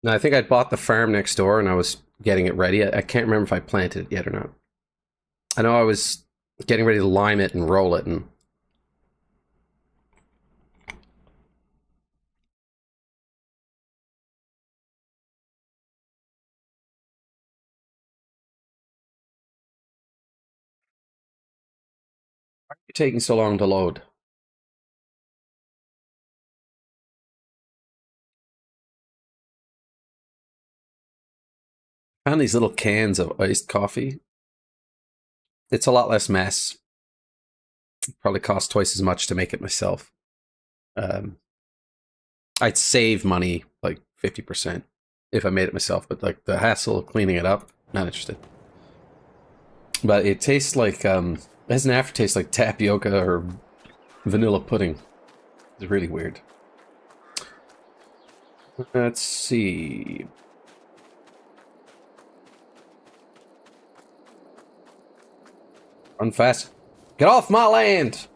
No, I think I bought the farm next door and I was getting it ready. I can't remember if I planted it yet or not. I know I was getting ready to lime it and roll it, and it's taking so long to load. I found these little cans of iced coffee. It's a lot less mess. Probably costs twice as much to make it myself. Um, I'd save money like 50% if I made it myself, but like the hassle of cleaning it up, not interested. But it tastes like it has an aftertaste like tapioca or vanilla pudding. It's really weird. Let's see. Run fast. Get off my land!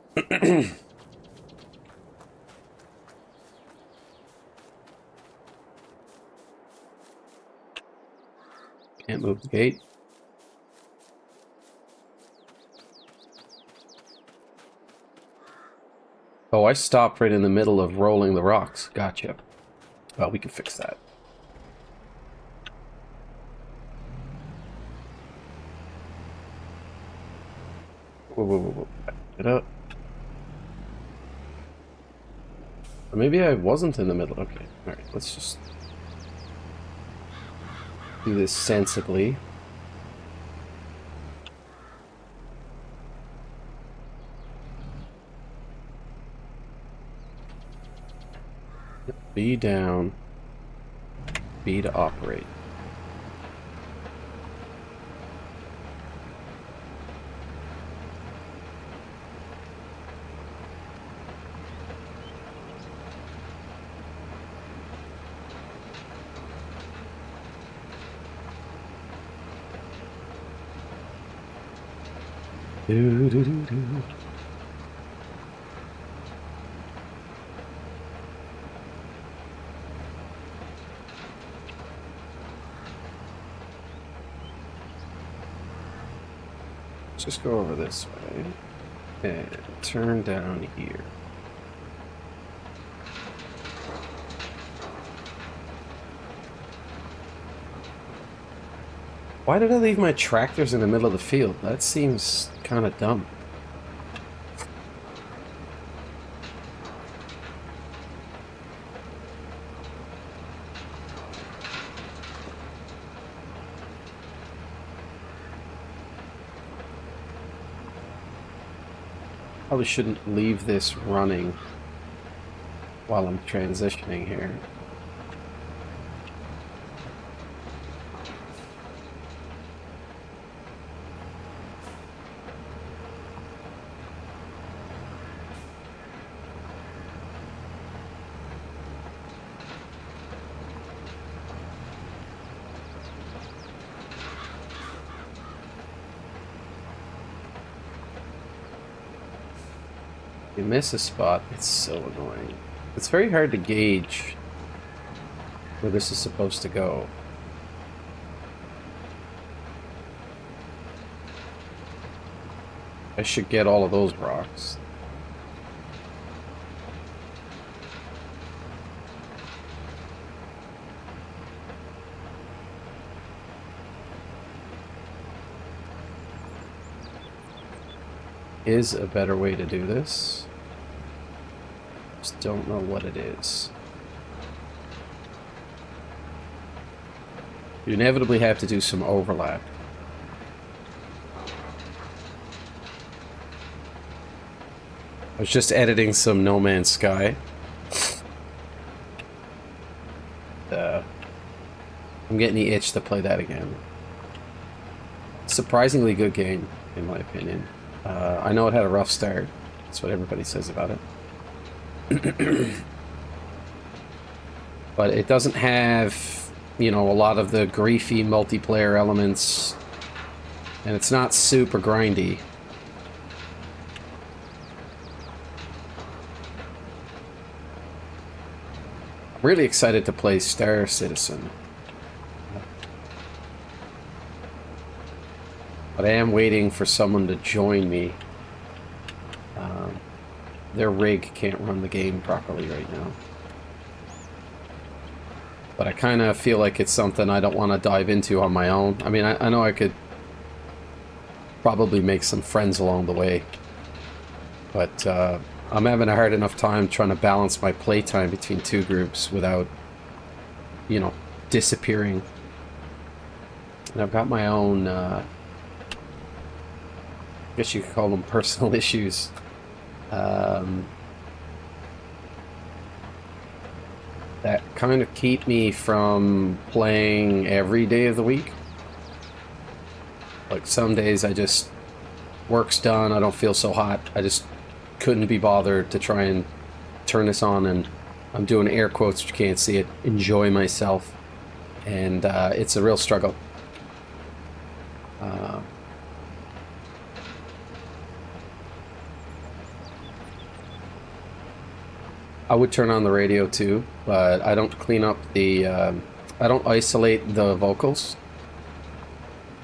Can't move the gate. Oh, I stopped right in the middle of rolling the rocks. Gotcha. Well, we can fix that. Whoa, whoa, whoa, whoa. Back it up. Or maybe I wasn't in the middle. Okay, alright, let's just do this sensibly. B down. B to operate. Do, do, do, do. Let's just go over this way and turn down here. Why did I leave my tractors in the middle of the field? That seems kind of dumb. Probably shouldn't leave this running while I'm transitioning here. You miss a spot, it's so annoying. It's very hard to gauge where this is supposed to go. I should get all of those rocks. Is a better way to do this. Just don't know what it is. You inevitably have to do some overlap. I was just editing some No Man's Sky. I'm getting the itch to play that again. Surprisingly good game, in my opinion. I know it had a rough start. That's what everybody says about it. But it doesn't have, you know, a lot of the griefy multiplayer elements. And it's not super grindy. I'm really excited to play Star Citizen. But I am waiting for someone to join me. Their rig can't run the game properly right now. But I kind of feel like it's something I don't want to dive into on my own. I mean, I know I could probably make some friends along the way. But I'm having a hard enough time trying to balance my playtime between two groups without, you know, disappearing. And I've got my own, I guess you could call them personal issues. That kind of keep me from playing every day of the week. Like some days I just, work's done, I don't feel so hot, I just couldn't be bothered to try and turn this on, and I'm doing air quotes if you can't see it, enjoy myself, and it's a real struggle. I would turn on the radio too, but I don't clean up the, I don't isolate the vocals,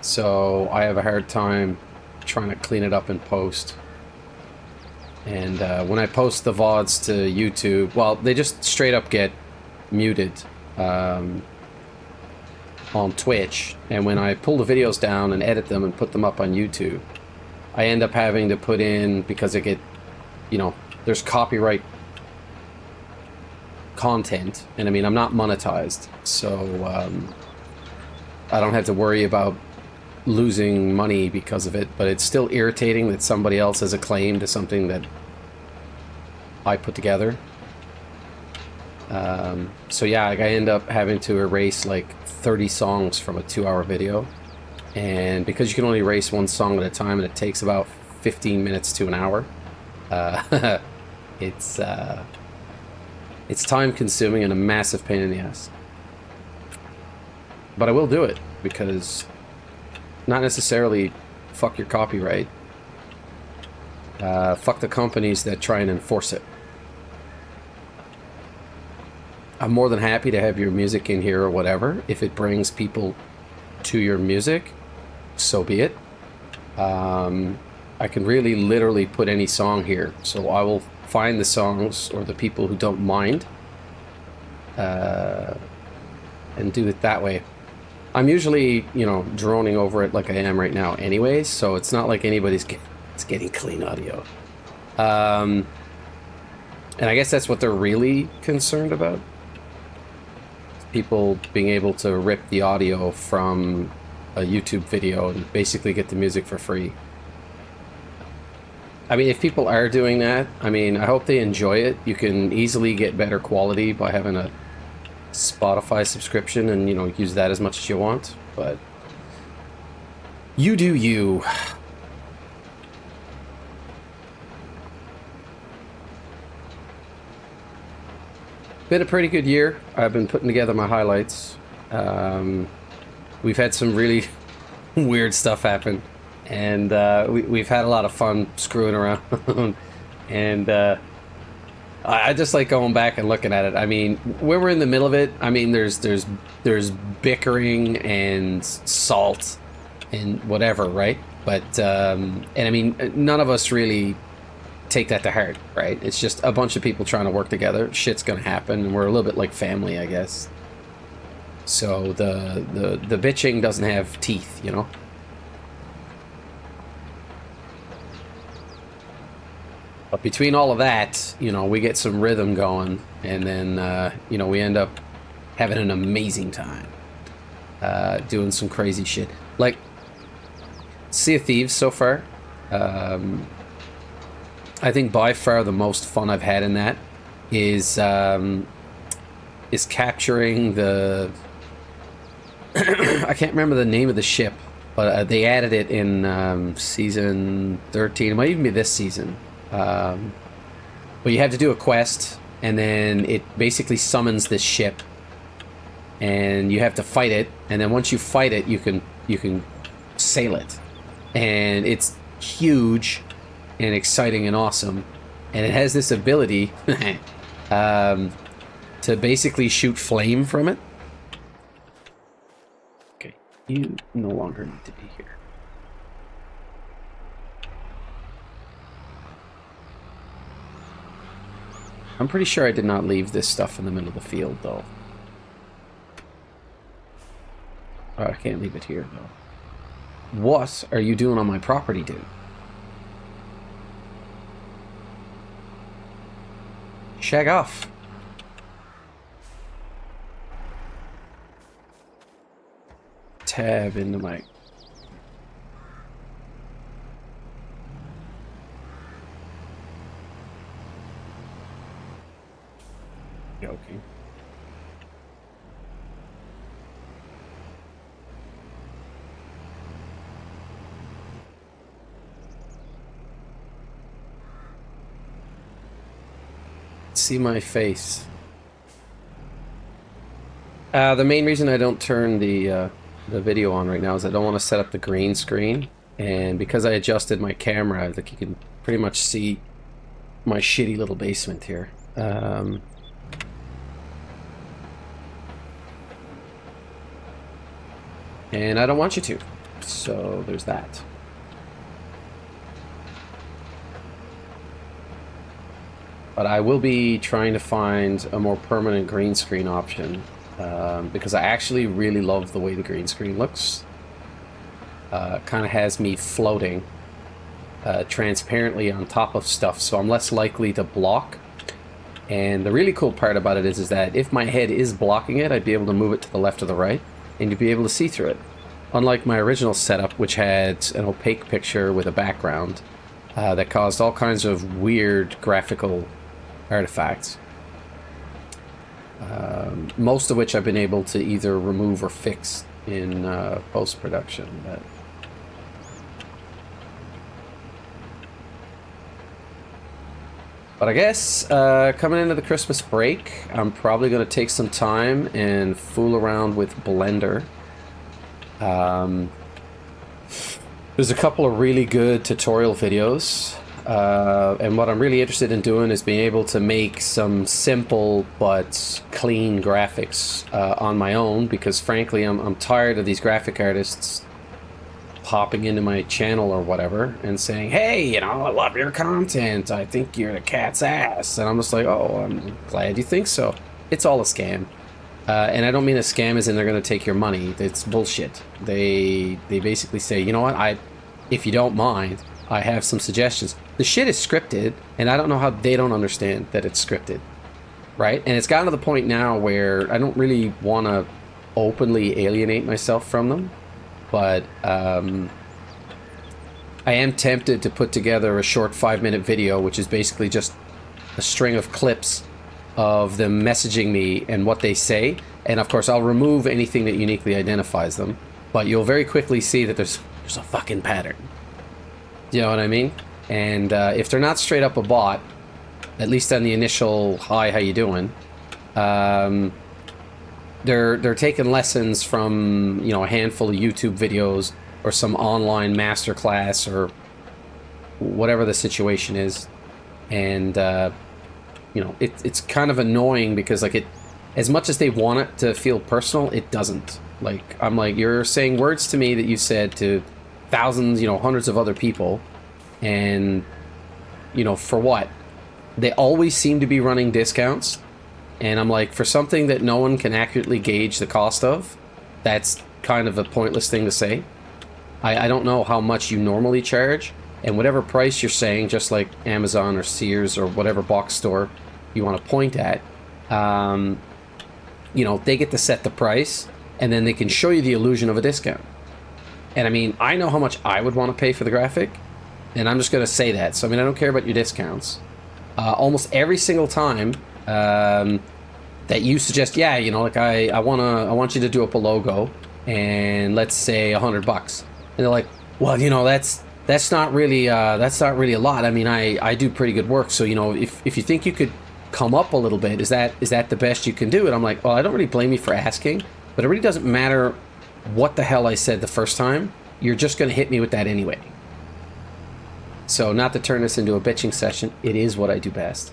so I have a hard time trying to clean it up in post. And when I post the VODs to YouTube, well, they just straight up get muted on Twitch, and when I pull the videos down and edit them and put them up on YouTube, I end up having to put in, because I get, you know, there's copyright content, and I mean, I'm not monetized, so I don't have to worry about losing money because of it, but it's still irritating that somebody else has a claim to something that I put together. So yeah, like I end up having to erase like 30 songs from a 2-hour video, and because you can only erase one song at a time and it takes about 15 minutes to an hour, it's time consuming and a massive pain in the ass. But I will do it, because not necessarily fuck your copyright, fuck the companies that try and enforce it. I'm more than happy to have your music in here or whatever. If it brings people to your music, so be it. I can really literally put any song here, so I will find the songs or the people who don't mind, and do it that way. I'm usually, you know, droning over it like I am right now anyways, so it's not like anybody's getting clean audio. And I guess that's what they're really concerned about. People being able to rip the audio from a YouTube video and basically get the music for free. I mean, if people are doing that, I mean, I hope they enjoy it. You can easily get better quality by having a Spotify subscription and, you know, use that as much as you want, but you do you. Been a pretty good year. I've been putting together my highlights. We've had some really weird stuff happen, and we've had a lot of fun screwing around. And I just like going back and looking at it. I mean, when we're in the middle of it, I mean, there's bickering and salt and whatever, right? But and I mean, none of us really take that to heart, right? It's just a bunch of people trying to work together. Shit's gonna happen, and we're a little bit like family, I guess. So the bitching doesn't have teeth, you know. But between all of that, you know, we get some rhythm going, and then you know, we end up having an amazing time doing some crazy shit. Like Sea of Thieves so far. I think by far the most fun I've had in that is capturing the I can't remember the name of the ship, but they added it in season 13. It might even be this season. But you have to do a quest, and then it basically summons this ship, and you have to fight it. And then once you fight it, you can sail it, and it's huge and exciting and awesome. And it has this ability to basically shoot flame from it. Okay, you no longer need to be here. I'm pretty sure I did not leave this stuff in the middle of the field, though. Oh, I can't leave it here, though. What are you doing on my property, dude? Shag off. Tab into my... Joking. See my face. The main reason I don't turn the video on right now is I don't want to set up the green screen, and because I adjusted my camera, like you can pretty much see my shitty little basement here. And I don't want you to, so there's that. But I will be trying to find a more permanent green screen option, because I actually really love the way the green screen looks. Kind of has me floating transparently on top of stuff, so I'm less likely to block. And the really cool part about it is that if my head is blocking it, I'd be able to move it to the left or the right, and you'd be able to see through it. Unlike my original setup, which had an opaque picture with a background that caused all kinds of weird graphical artifacts, most of which I've been able to either remove or fix in post-production. But I guess coming into the Christmas break, I'm probably going to take some time and fool around with Blender. There's a couple of really good tutorial videos, and what I'm really interested in doing is being able to make some simple but clean graphics on my own, because frankly I'm tired of these graphic artists popping into my channel or whatever and saying, hey, you know, I love your content, I think you're the cat's ass, and I'm just like, oh, I'm glad you think so. It's all a scam. And I don't mean a scam as in they're going to take your money. It's bullshit. They basically say, you know what, if you don't mind, I have some suggestions. The shit is scripted, and I don't know how they don't understand that it's scripted, right? And it's gotten to the point now where I don't really want to openly alienate myself from them, but I am tempted to put together a short 5-minute video, which is basically just a string of clips of them messaging me and what they say, and of course I'll remove anything that uniquely identifies them, but you'll very quickly see that there's a fucking pattern. Do you know what I mean? And if they're not straight up a bot, at least on the initial hi, how you doing, they're taking lessons from, you know, a handful of YouTube videos or some online masterclass or whatever the situation is, and you know, it's kind of annoying because, like, as much as they want it to feel personal, it doesn't. Like, I'm like, you're saying words to me that you said to thousands, you know, hundreds of other people, and, you know, for what? They always seem to be running discounts, and I'm like, for something that no one can accurately gauge the cost of, that's kind of a pointless thing to say. I don't know how much you normally charge, and whatever price you're saying, just like Amazon or Sears or whatever box store you want to point at, you know, they get to set the price, and then they can show you the illusion of a discount. And I mean, I know how much I would want to pay for the graphic, and I'm just going to say that. So I mean, I don't care about your discounts. Almost every single time that you suggest, yeah, you know, like I want you to do up a logo, and let's say $100, and they're like, well, you know, that's not really a lot. I mean, I do pretty good work, so, you know, if you think you could come up a little bit, is that the best you can do? And I'm like, well, I don't really blame you for asking, but it really doesn't matter what the hell I said the first time. You're just going to hit me with that anyway. So, not to turn this into a bitching session, it is what I do best.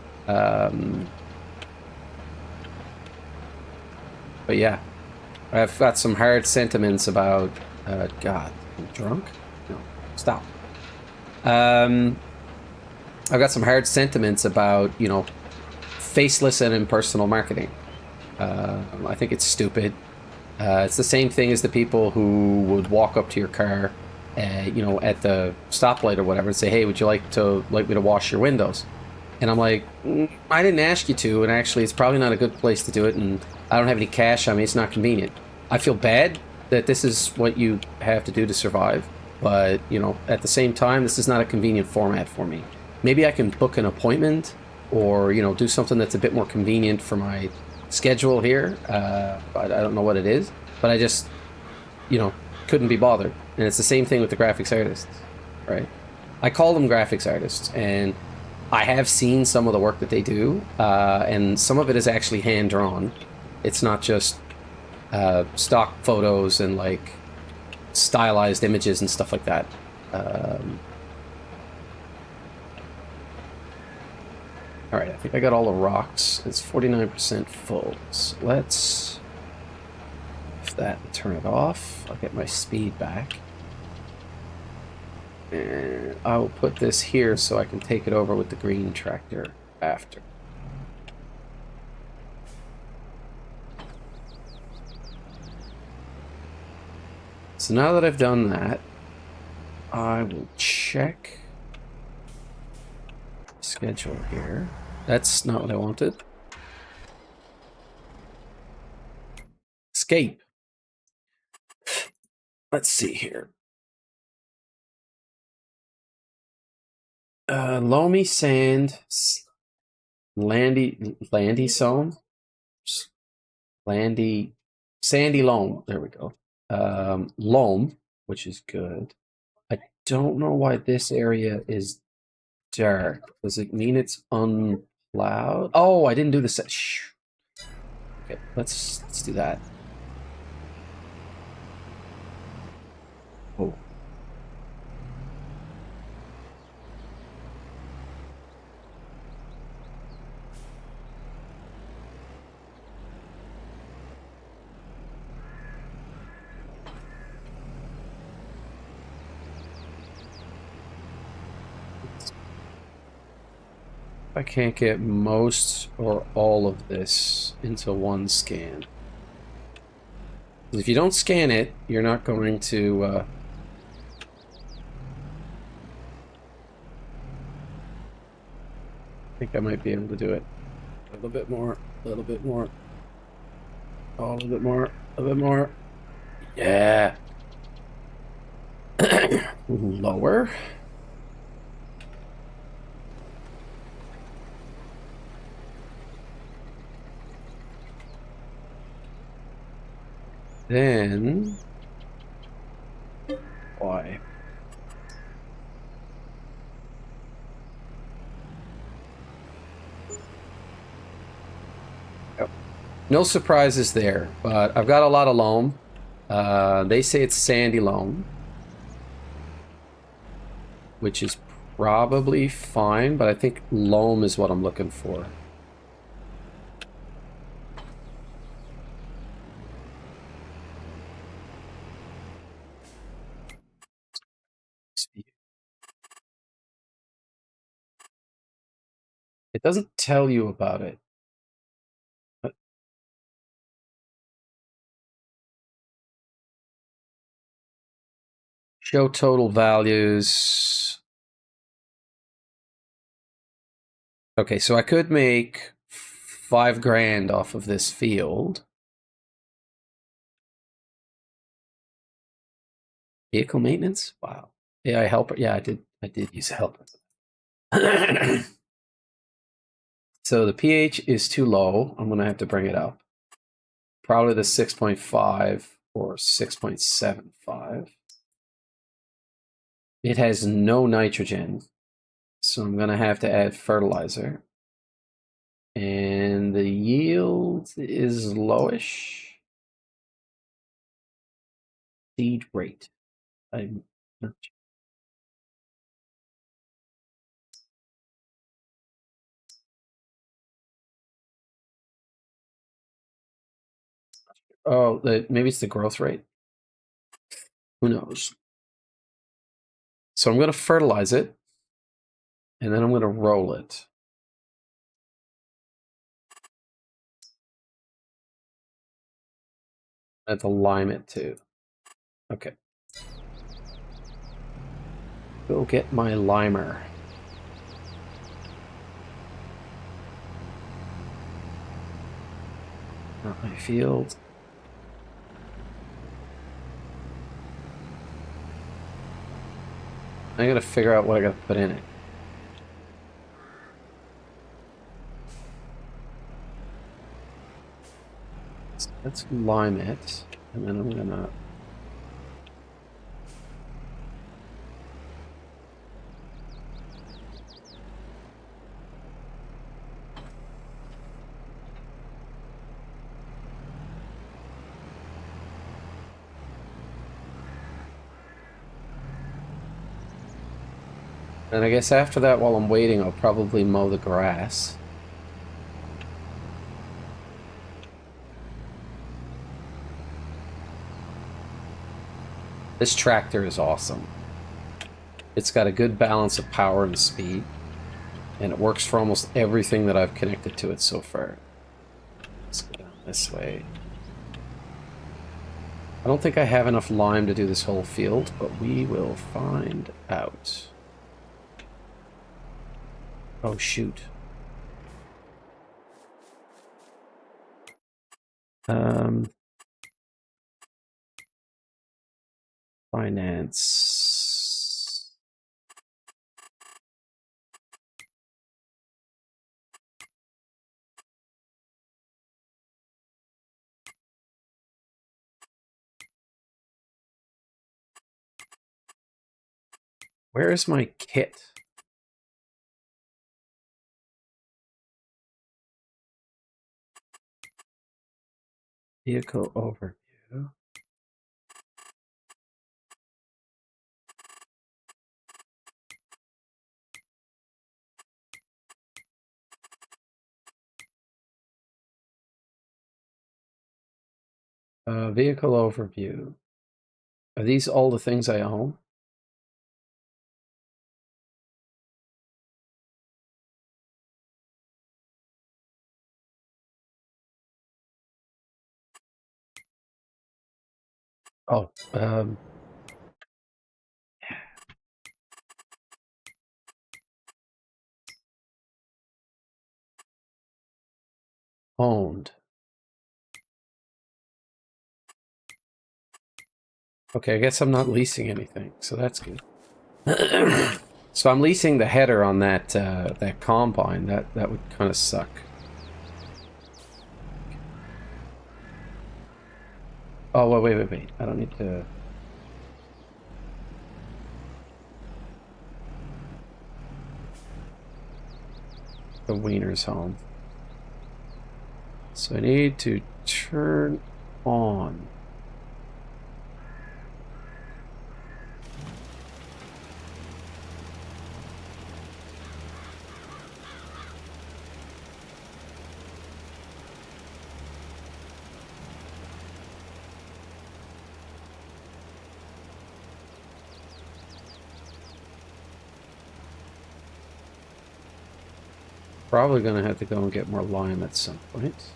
But yeah, I've got some hard sentiments about. God, I'm drunk? No, stop. I've got some hard sentiments about, you know, faceless and impersonal marketing. I think it's stupid. It's the same thing as the people who would walk up to your car, you know, at the stoplight or whatever, and say, "Hey, would you like me to wash your windows?" And I'm like, I didn't ask you to, and actually, it's probably not a good place to do it, and I don't have any cash on me. It's not convenient. I feel bad that this is what you have to do to survive, but you know, at the same time, this is not a convenient format for me. Maybe I can book an appointment, or you know, do something that's a bit more convenient for my schedule here. I don't know what it is, but I just, you know, couldn't be bothered. And it's the same thing with the graphics artists, right? I call them graphics artists, and I have seen some of the work that they do, and some of it is actually hand drawn. It's not just stock photos and like stylized images and stuff like that. All right, I think I got all the rocks. It's 49% full. So let's off that and turn it off. I'll get my speed back. And I will put this here so I can take it over with the green tractor after. So now that I've done that, I will check schedule here. That's not what I wanted. Escape. Let's see here. Loamy sand, landy soam, sandy loam. There we go. Loam, which is good. I don't know why this area is dark. Does it mean it's unplowed? Oh, I didn't do the set. Shh. Okay, let's do that. Oh. I can't get most or all of this into one scan. If you don't scan it, you're not going to... I think I might be able to do it. A little bit more, a little bit more. Oh, a little bit more, a little bit more. Yeah. Lower. Then... Why? No surprises there, but I've got a lot of loam. They say it's sandy loam, which is probably fine, but I think loam is what I'm looking for. It doesn't tell you about it. Show total values. Okay, so I could make 5 grand off of this field. Vehicle maintenance? Wow. AI helper. Yeah, I did use a helper. So the pH is too low. I'm gonna have to bring it up. Probably the 6.5 or 6.75. It has no nitrogen, so I'm gonna have to add fertilizer. And the yield is lowish. Seed rate. I'm not sure. Oh, maybe it's the growth rate. Who knows? So I'm going to fertilize it, and then I'm going to roll it. I have to lime it too. Okay. Go get my limer. Not my field. I gotta figure out what I gotta put in it. So let's lime it, and then I'm gonna... And I guess after that, while I'm waiting, I'll probably mow the grass. This tractor is awesome. It's got a good balance of power and speed, and it works for almost everything that I've connected to it so far. Let's go down this way. I don't think I have enough lime to do this whole field, but we will find out. Oh, shoot. Finance. Where is my kit? Vehicle overview. Vehicle overview. Are these all the things I own? Oh, owned. Okay, I guess I'm not leasing anything, so that's good. So I'm leasing the header on that that combine. That would kind of suck. Oh, wait. I don't need to... The Wiener's home. So I need to turn on. Probably gonna have to go and get more lime at some point.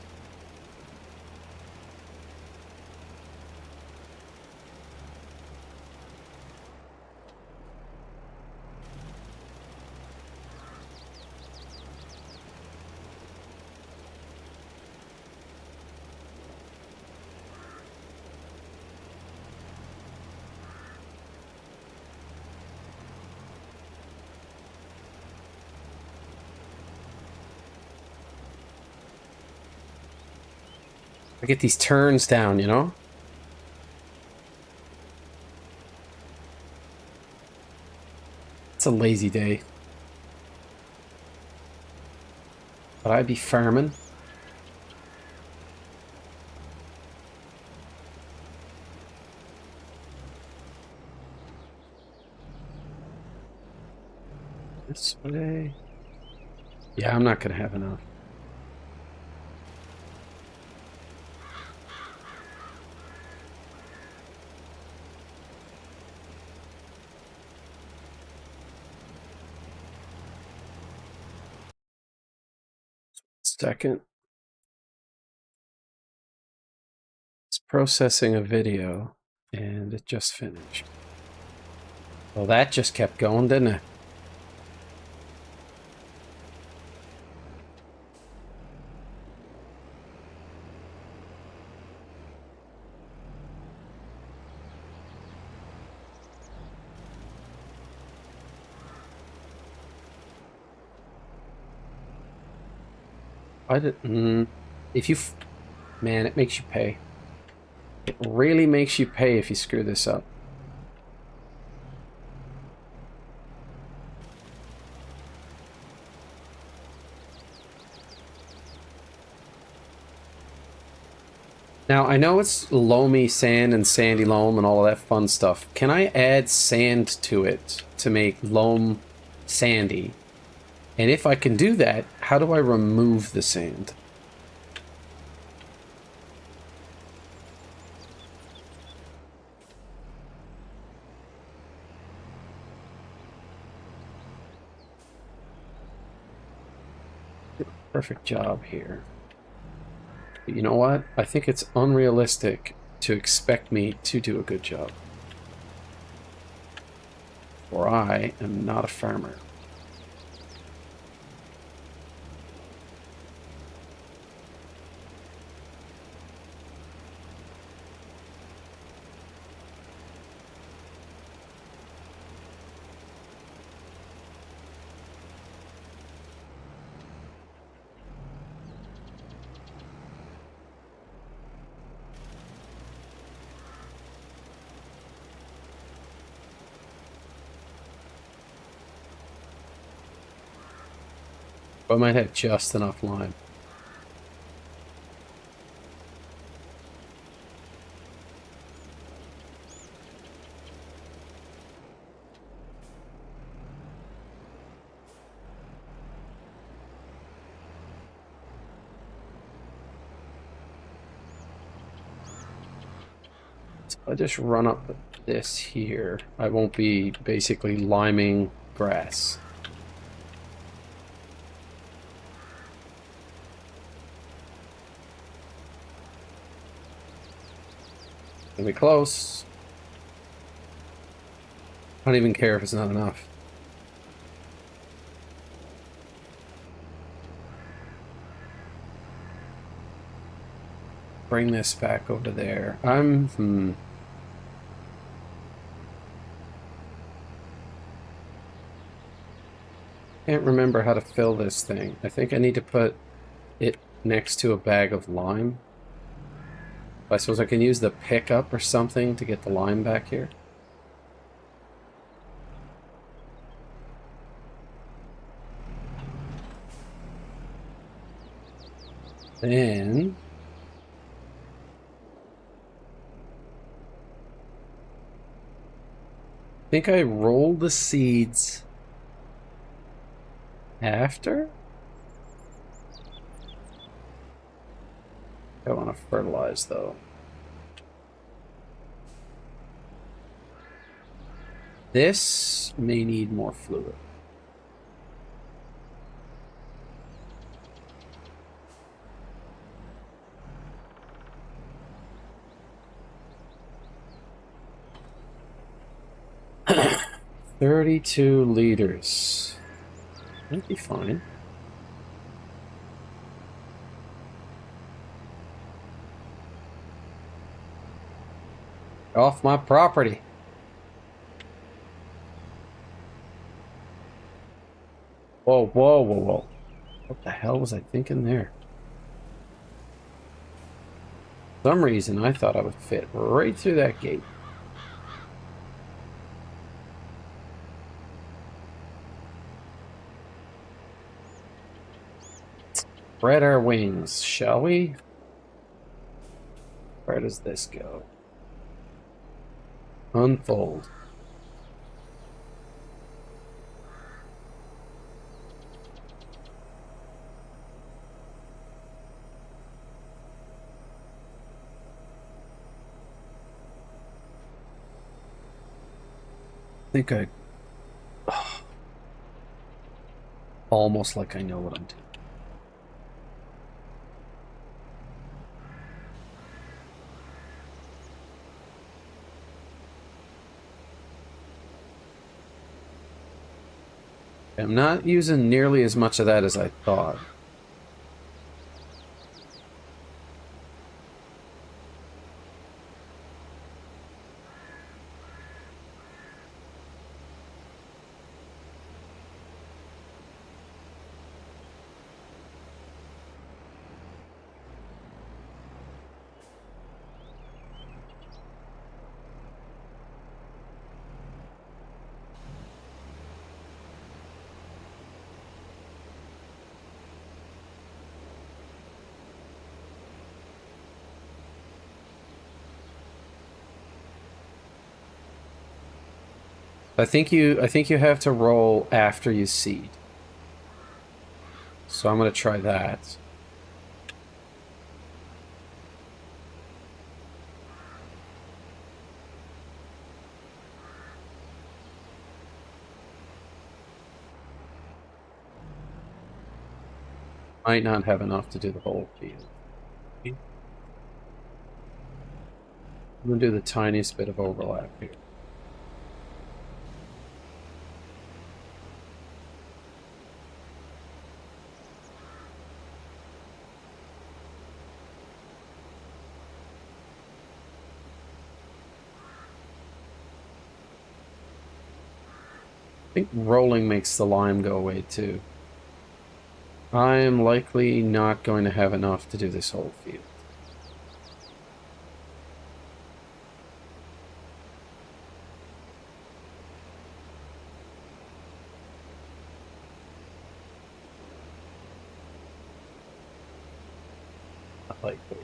I get these turns down, you know? It's a lazy day. But I'd be farming. This way. Yeah, I'm not gonna have enough. second. It's processing a video, and it just finished. Well, that just kept going, didn't it? I didn't. If you, man, it makes you pay. It really makes you pay if you screw this up. Now, I know it's loamy sand and sandy loam and all of that fun stuff. Can I add sand to it to make loam sandy? And if I can do that, how do I remove the sand? Perfect job here. But you know what? I think it's unrealistic to expect me to do a good job. For I am not a farmer. I might have just enough lime. So I just run up this here. I won't be basically liming grass. Gonna be close. I don't even care if it's not enough. Bring this back over there. Can't remember how to fill this thing. I think I need to put it next to a bag of lime. I suppose I can use the pickup or something to get the lime back here. Then I think I roll the seeds after. I want to fertilize though. This may need more fluid. $32. That'd be fine. Off my property. Whoa, whoa, whoa, whoa. What the hell was I thinking there? For some reason, I thought I would fit right through that gate. Spread our wings, shall we? Where does this go? Unfold. I think I almost like I know what I'm doing. I'm not using nearly as much of that as I thought. I think you have to roll after you seed. So I'm going to try that. Might not have enough to do the whole field. I'm going to do the tiniest bit of overlap here. I think rolling makes the lime go away too. I am likely not going to have enough to do this whole field. Not likely.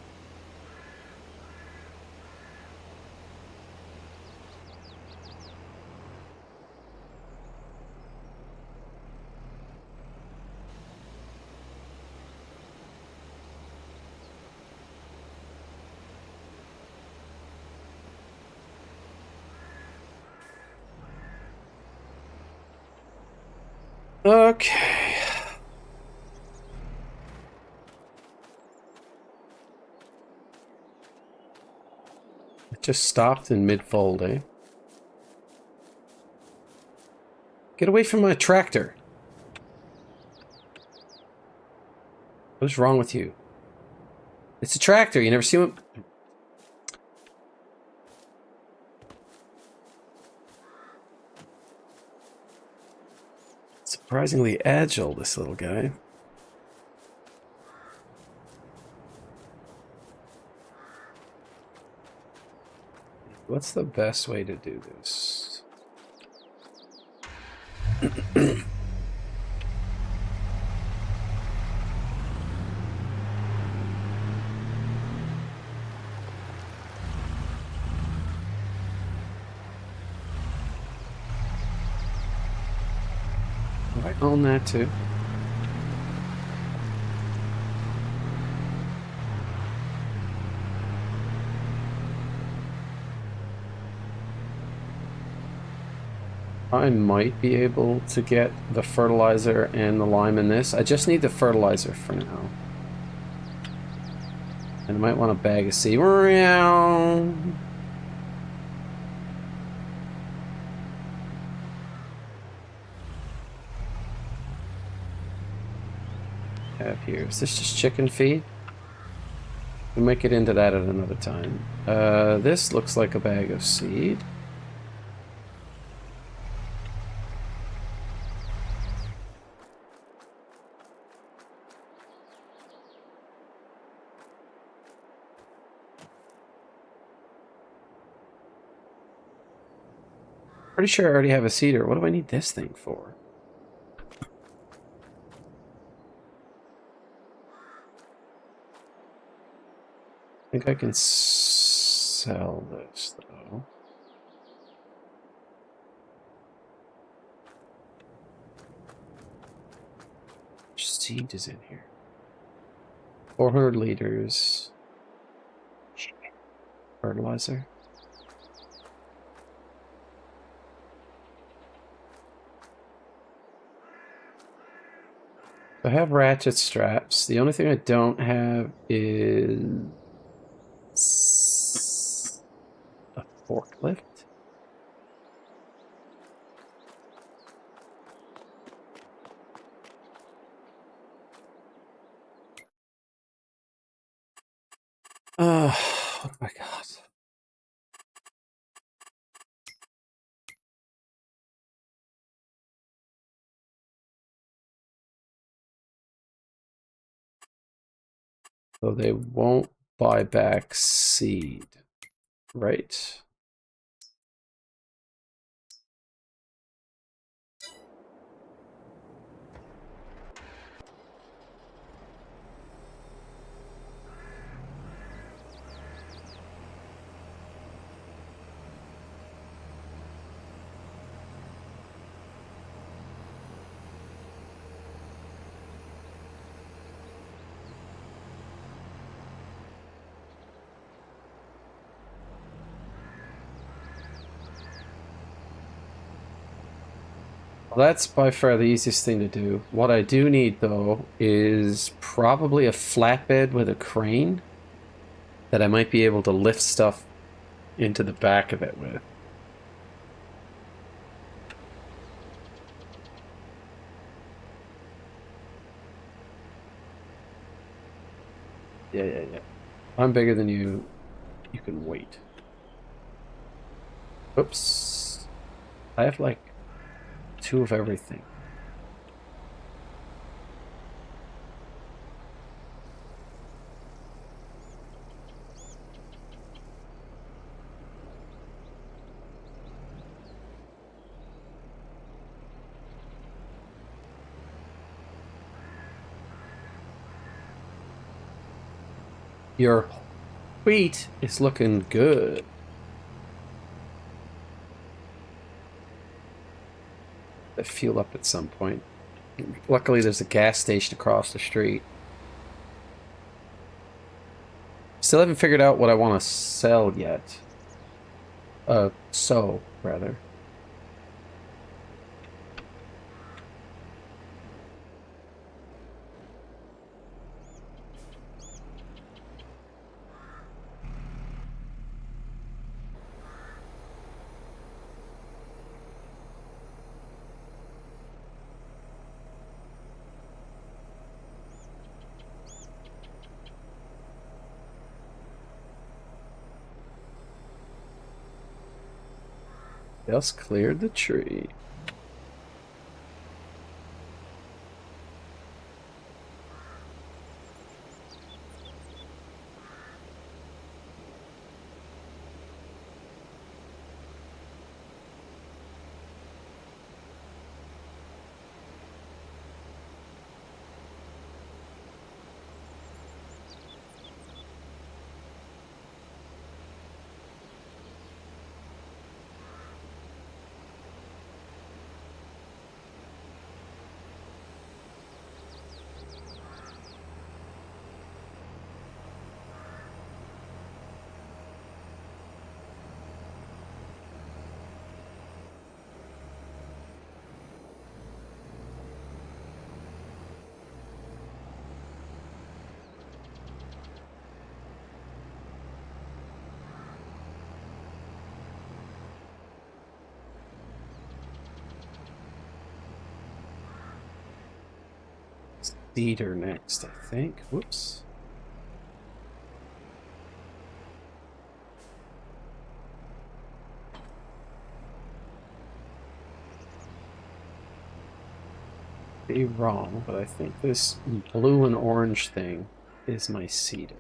Okay. It just stopped in mid-fold, eh? Get away from my tractor. What is wrong with you? It's a tractor. You never see one? Surprisingly agile, this little guy. What's the best way to do this? I own that too. I might be able to get the fertilizer and the lime in this. I just need the fertilizer for now. And I might want a bag of seed. Have here. Is this just chicken feed? We might get into that at another time. This looks like a bag of seed. Pretty sure I already have a seeder. What do I need this thing for? I think I can sell this, though. Which seed is in here? 400 liters. Fertilizer. I have ratchet straps. The only thing I don't have is a forklift. Oh my god. So they won't buy back seed, right? Well, that's by far the easiest thing to do. What I do need, though, is probably a flatbed with a crane that I might be able to lift stuff into the back of it with. Yeah. I'm bigger than you. You can wait. Oops. I have like 2 of everything. Your wheat is looking good. I fuel up at some point. Luckily, there's a gas station across the street. Still haven't figured out what I want to sell yet. Sow, rather. Just cleared the tree. Cedar next, I think. Whoops. Be wrong, but I think this blue and orange thing is my cedar.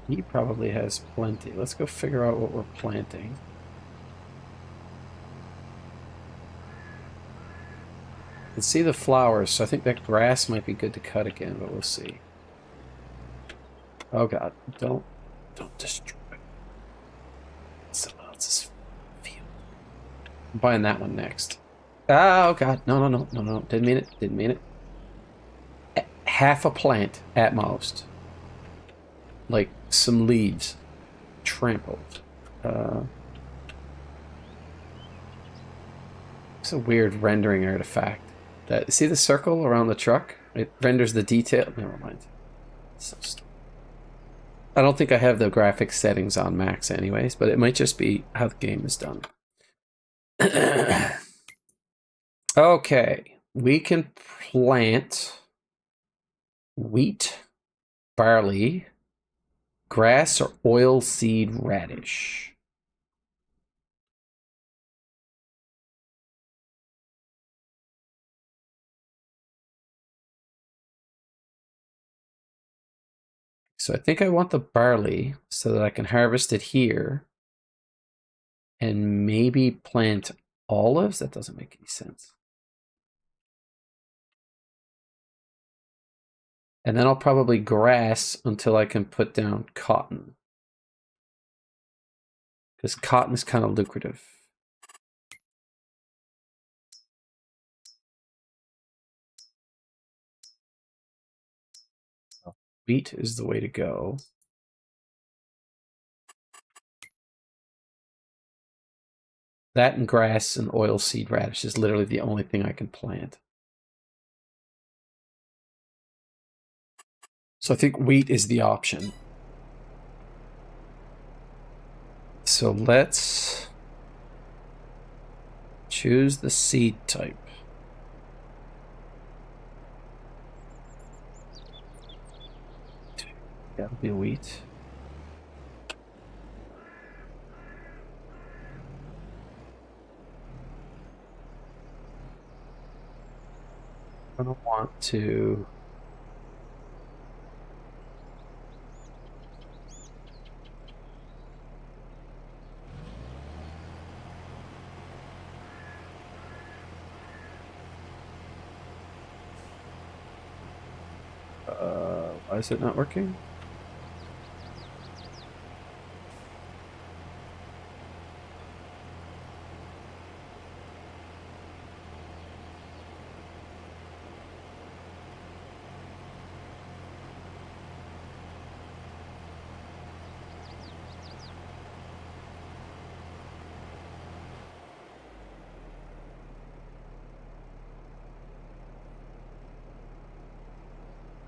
He probably has plenty. Let's go figure out what we're planting. I can see the flowers, so I think that grass might be good to cut again, but we'll see. Oh god, don't destroy someone else's field. I'm buying that one next. Oh god, no, didn't mean it. Half a plant at most. Like some leaves trampled. It's a weird rendering artifact. See the circle around the truck? It renders the detail. Never mind. So stupid. I don't think I have the graphics settings on max anyways, but it might just be how the game is done. Okay, we can plant wheat, barley, grass, or oilseed radish. So I think I want the barley so that I can harvest it here and maybe plant olives. That doesn't make any sense. And then I'll probably grass until I can put down cotton. Because cotton is kind of lucrative. Wheat is the way to go. That and grass and oilseed radish is literally the only thing I can plant. So I think wheat is the option. So let's choose the seed type. That'll be wheat. I don't want to. Why is it not working?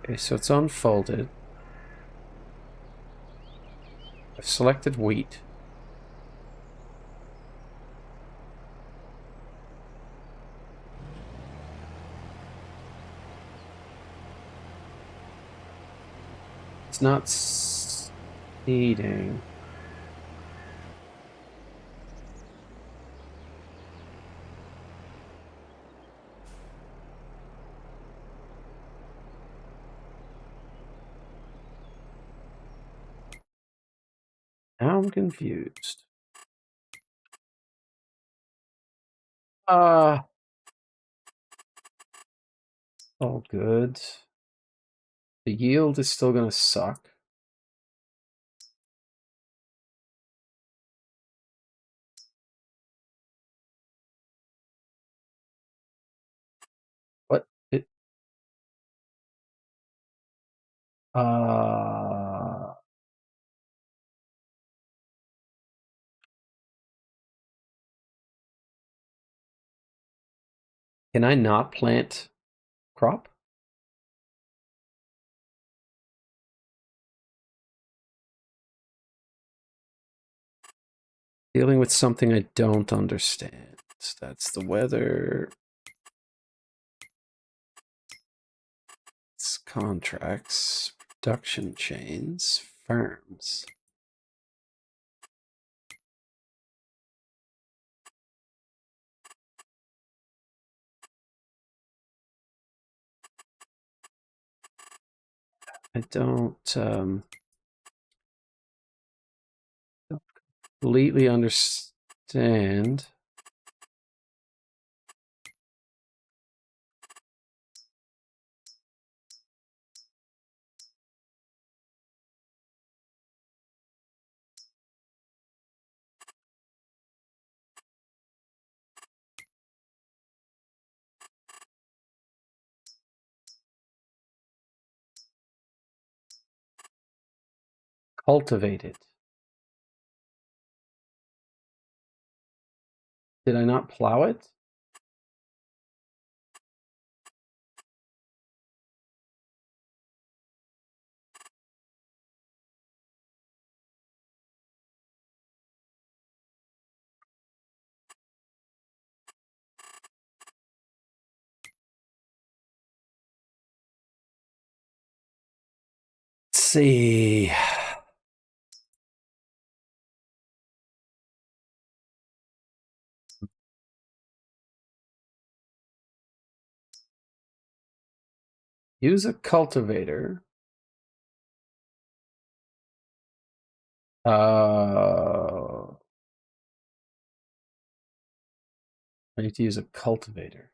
Okay, so it's unfolded. I've selected wheat. It's not seeding. Now I'm confused. All good. The yield is still gonna suck. What? Uh, can I not plant crop? Dealing with something I don't understand. That's the weather. It's contracts, production chains, firms. I don't completely understand. Cultivated. Did I not plow it? see. Use a cultivator. I need to use a cultivator.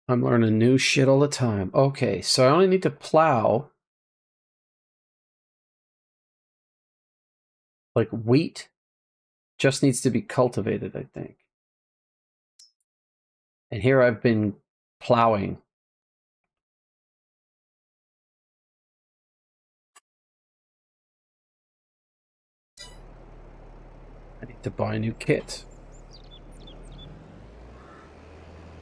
I'm learning new shit all the time. Okay, so I only need to plow like wheat just needs to be cultivated, I think. And here I've been plowing. I need to buy a new kit.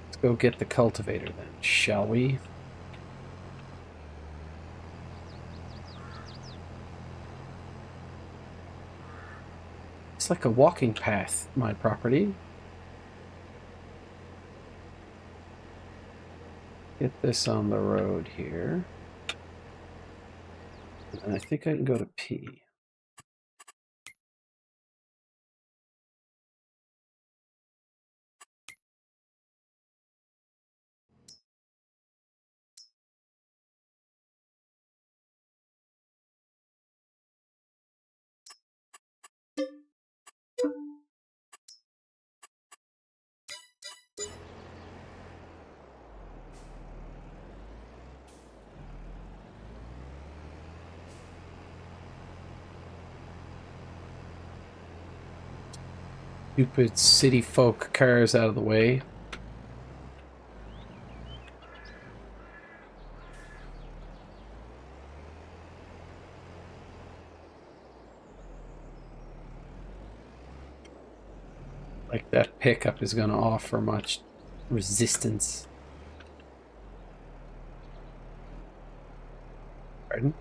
Let's go get the cultivator then, shall we? It's like a walking path, my property. Get this on the road here. And I think I can go to P. Stupid city folk cars out of the way. Like that pickup is going to offer much resistance. Pardon?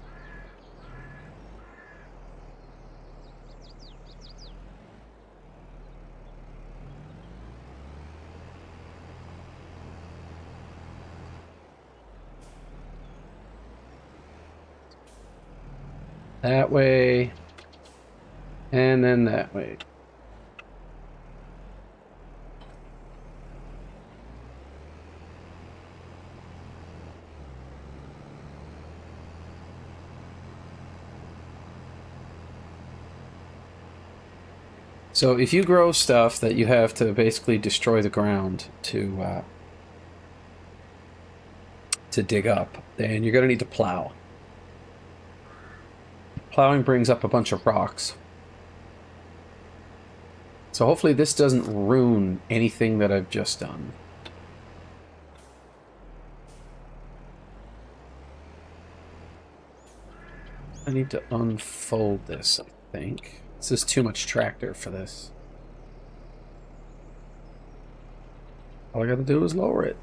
That way. And then that way. So if you grow stuff that you have to basically destroy the ground to dig up, then you're going to need to plow. Plowing brings up a bunch of rocks. So hopefully this doesn't ruin anything that I've just done. I need to unfold this, I think. This is too much tractor for this. All I gotta do is lower it.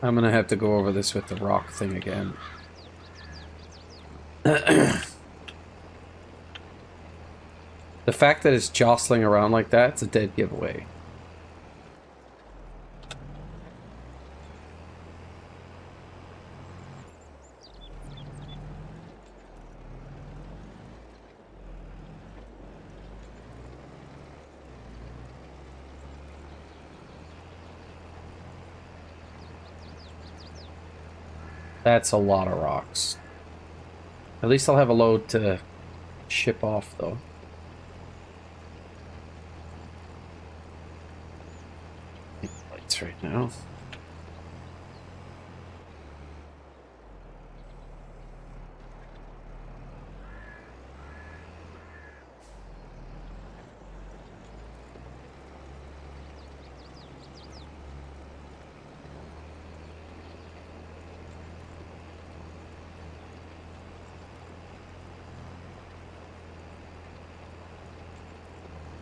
I'm gonna have to go over this with the rock thing again. The fact that it's jostling around like that, it's a dead giveaway. That's a lot of rocks. At least I'll have a load to ship off, though. Lights right now.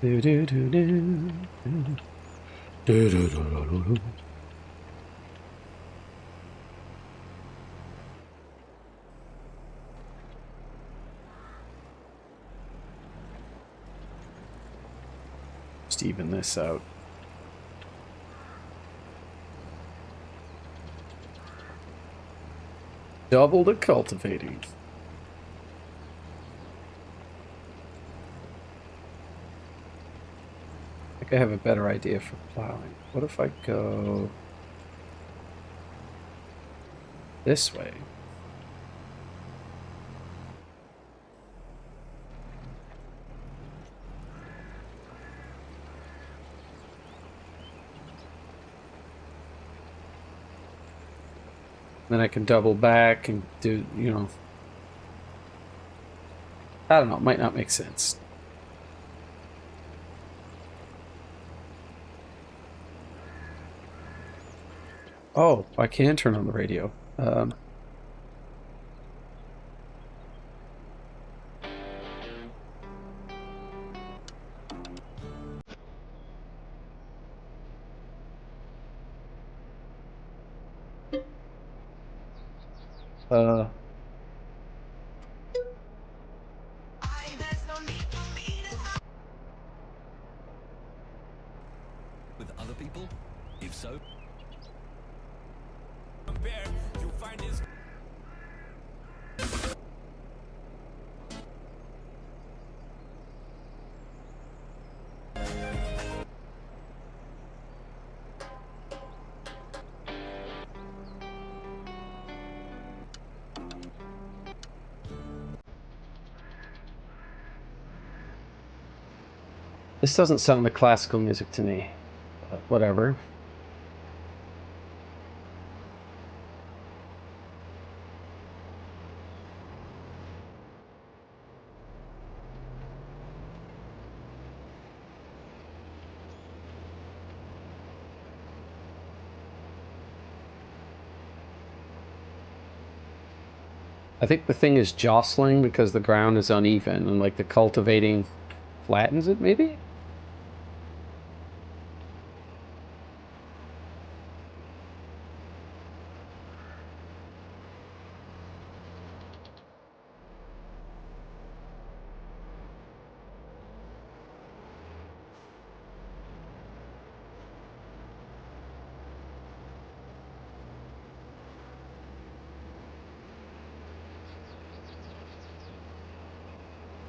Do, do, do, do. Do, do, do, do, do. Just even this out. Double the cultivating. I think I have a better idea for plowing. What if I go this way? Then I can double back and do, you know, I don't know, it might not make sense. Oh, I can turn on the radio. Uh, with other people? If so, you'll find his this doesn't sound like classical music to me. But whatever. I think the thing is jostling because the ground is uneven and like the cultivating flattens it, maybe?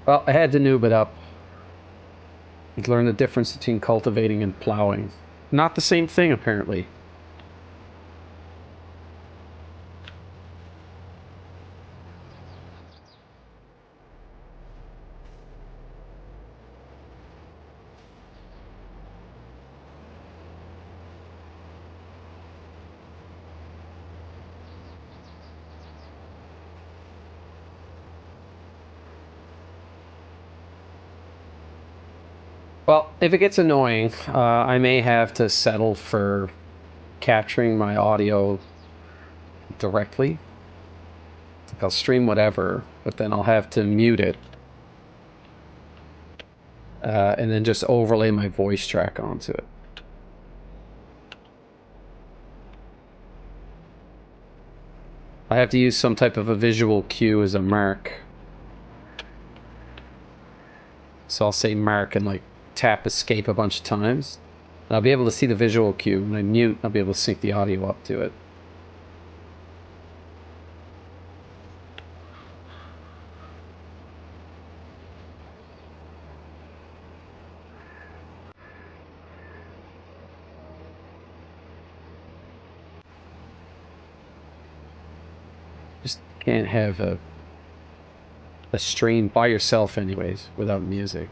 Well, I had to noob it up. Learn the difference between cultivating and plowing. Not the same thing, apparently. Well, if it gets annoying, I may have to settle for capturing my audio directly. Like I'll stream whatever, but then I'll have to mute it. And then just overlay my voice track onto it. I have to use some type of a visual cue as a mark. So I'll say mark and like tap escape a bunch of times. And I'll be able to see the visual cue. When I mute, I'll be able to sync the audio up to it. Just can't have a stream by yourself anyways without music.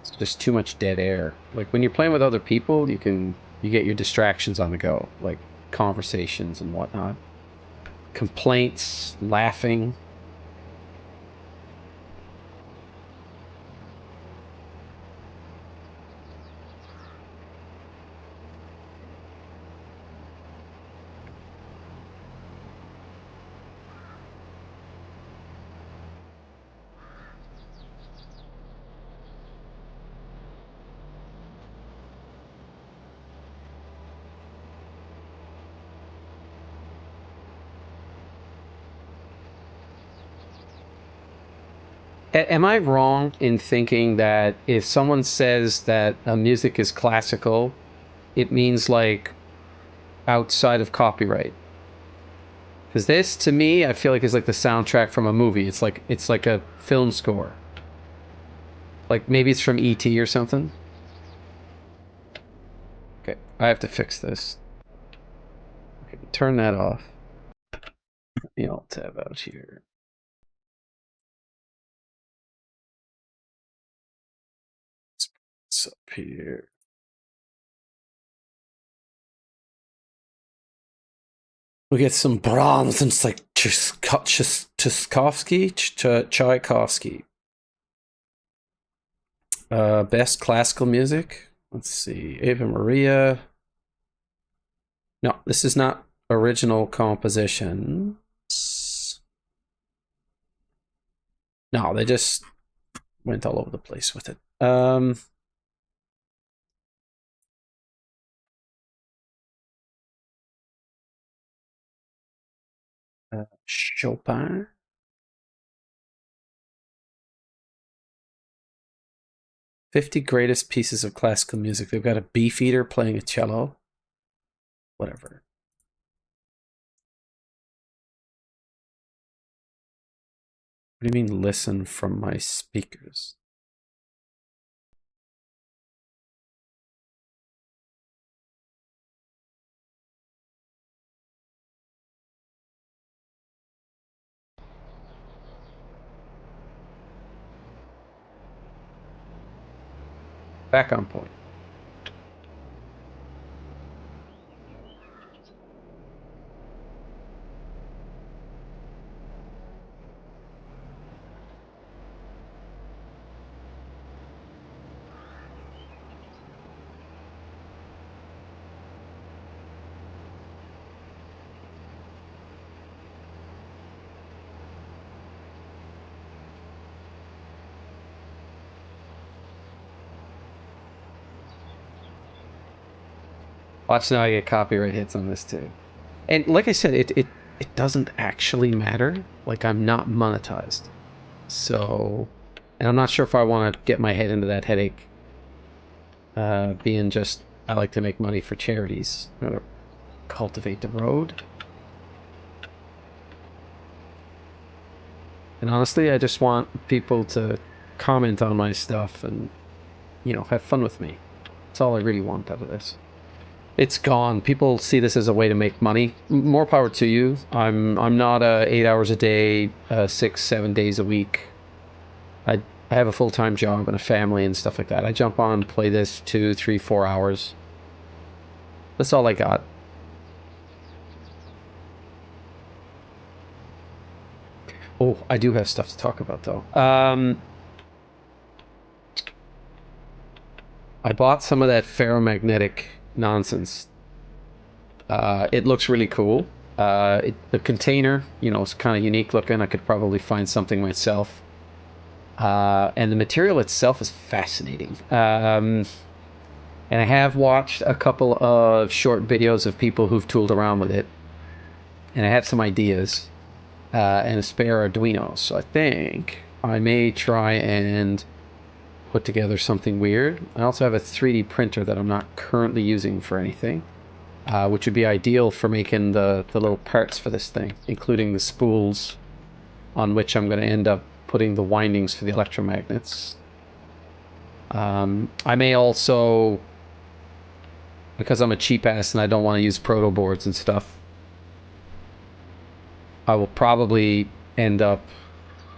It's just too much dead air. Like when you're playing with other people, you get your distractions on the go, like conversations and whatnot. Complaints, laughing. Am I wrong in thinking that if someone says that a music is classical, it means like outside of copyright? Because this, to me, I feel like is like the soundtrack from a movie. It's like a film score. Like maybe it's from E.T. or something. Okay, I have to fix this. Okay, turn that off. Let me alt tab out here. It's up here. We get some Brahms and it's like Tchaikovsky. Best classical music. Let's see. Ave Maria. No, this is not original composition. No, they just went all over the place with it. Chopin. "50 greatest pieces of classical music." They've got a beefeater playing a cello. Whatever. What do you mean, listen from my speakers? Back on point. Watch now, I get copyright hits on this too. And like I said, it doesn't actually matter. Like, I'm not monetized. So, and I'm not sure if I want to get my head into that headache. Being just, I like to make money for charities. I'm gonna cultivate the road. And honestly, I just want people to comment on my stuff and, you know, have fun with me. That's all I really want out of this. It's gone. People see this as a way to make money. More power to you. I'm not 8 hours a day, 6, 7 days a week. I have a full-time job and a family and stuff like that. I jump on, play this 2, 3, 4 hours. That's all I got. Oh, I do have stuff to talk about though. I bought some of that ferromagnetic nonsense. It looks really cool. The container, you know, is kind of unique looking. I could probably find something myself. And the material itself is fascinating. And I have watched a couple of short videos of people who've tooled around with it. And I have some ideas and a spare Arduino. So I think I may try and put together something weird. I also have a 3D printer that I'm not currently using for anything, which would be ideal for making the little parts for this thing, including the spools on which I'm going to end up putting the windings for the electromagnets. I may also, because I'm a cheap ass and I don't want to use proto boards and stuff, I will probably end up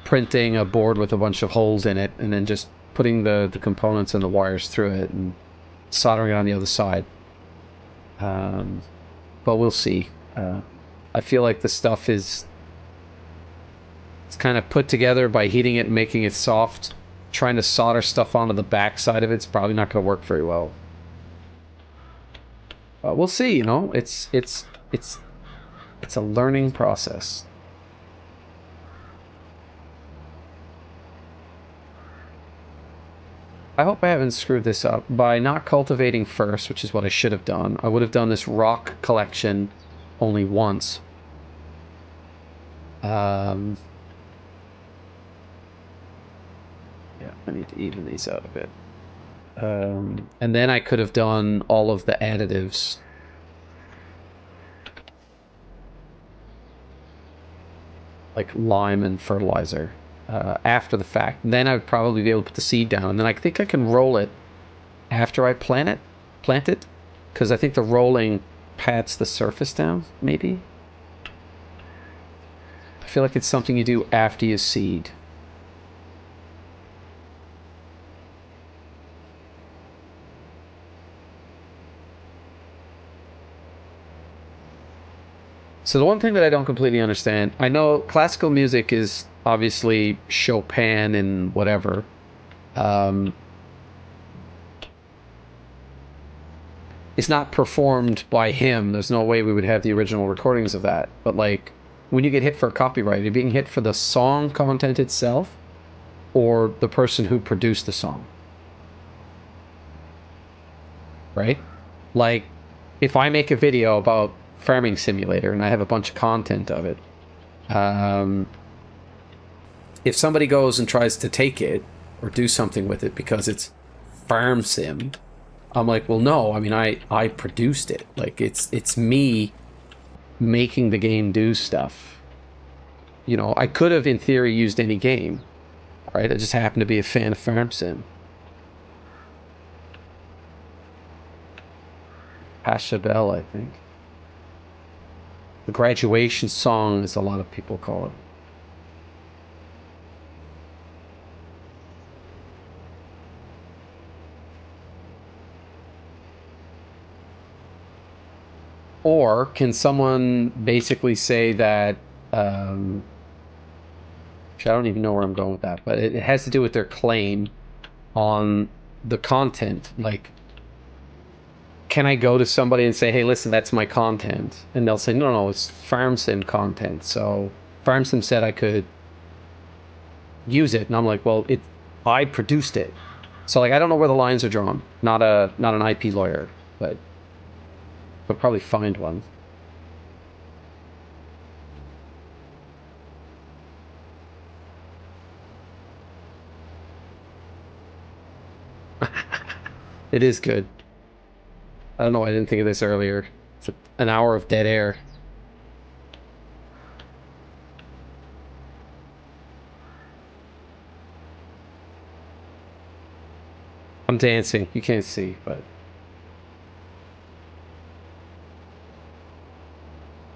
printing a board with a bunch of holes in it and then just putting the components and the wires through it and soldering it on the other side. But we'll see. I feel like the stuff it's kind of put together by heating it and making it soft. Trying to solder stuff onto the back side of it's probably not going to work very well. We'll see. You know, it's a learning process. I hope I haven't screwed this up by not cultivating first, which is what I should have done. I would have done this rock collection only once. I need to even these out a bit. And then I could have done all of the additives. Like lime and fertilizer after the fact. And then I would probably be able to put the seed down. And then I think I can roll it after I plant it. Because I think the rolling pats the surface down, maybe? I feel like it's something you do after you seed. So the one thing that I don't completely understand, I know classical music is obviously Chopin and whatever. It's not performed by him. There's no way we would have the original recordings of that. But like, when you get hit for copyright, you're being hit for the song content itself or the person who produced the song. Right? Like, if I make a video about Farming Simulator and I have a bunch of content of it, if somebody goes and tries to take it or do something with it because it's Farm Sim, I'm like, well, no, I mean, I produced it. Like, it's me making the game do stuff. You know, I could have, in theory, used any game, right? I just happen to be a fan of Farm Sim. Pachelbel, I think. The graduation song, as a lot of people call it. Or can someone basically say that, I don't even know where I'm going with that, but it has to do with their claim on the content. Like, can I go to somebody and say, hey, listen, that's my content? And they'll say, no, it's Farm Sim content. So Farm Sim said I could use it. And I'm like, well, I produced it. So like, I don't know where the lines are drawn. Not an IP lawyer, but probably find one. It is good. I don't know why I didn't think of this earlier. It's an hour of dead air. I'm dancing. You can't see, but...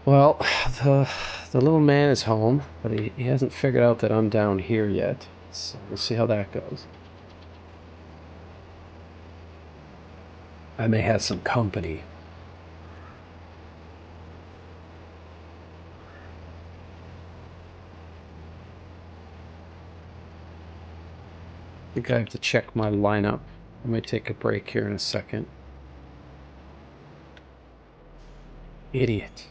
Well, the little man is home, but he hasn't figured out that I'm down here yet. So we'll see how that goes. I may have some company. I think I have to check my lineup. I may take a break here in a second. Idiot.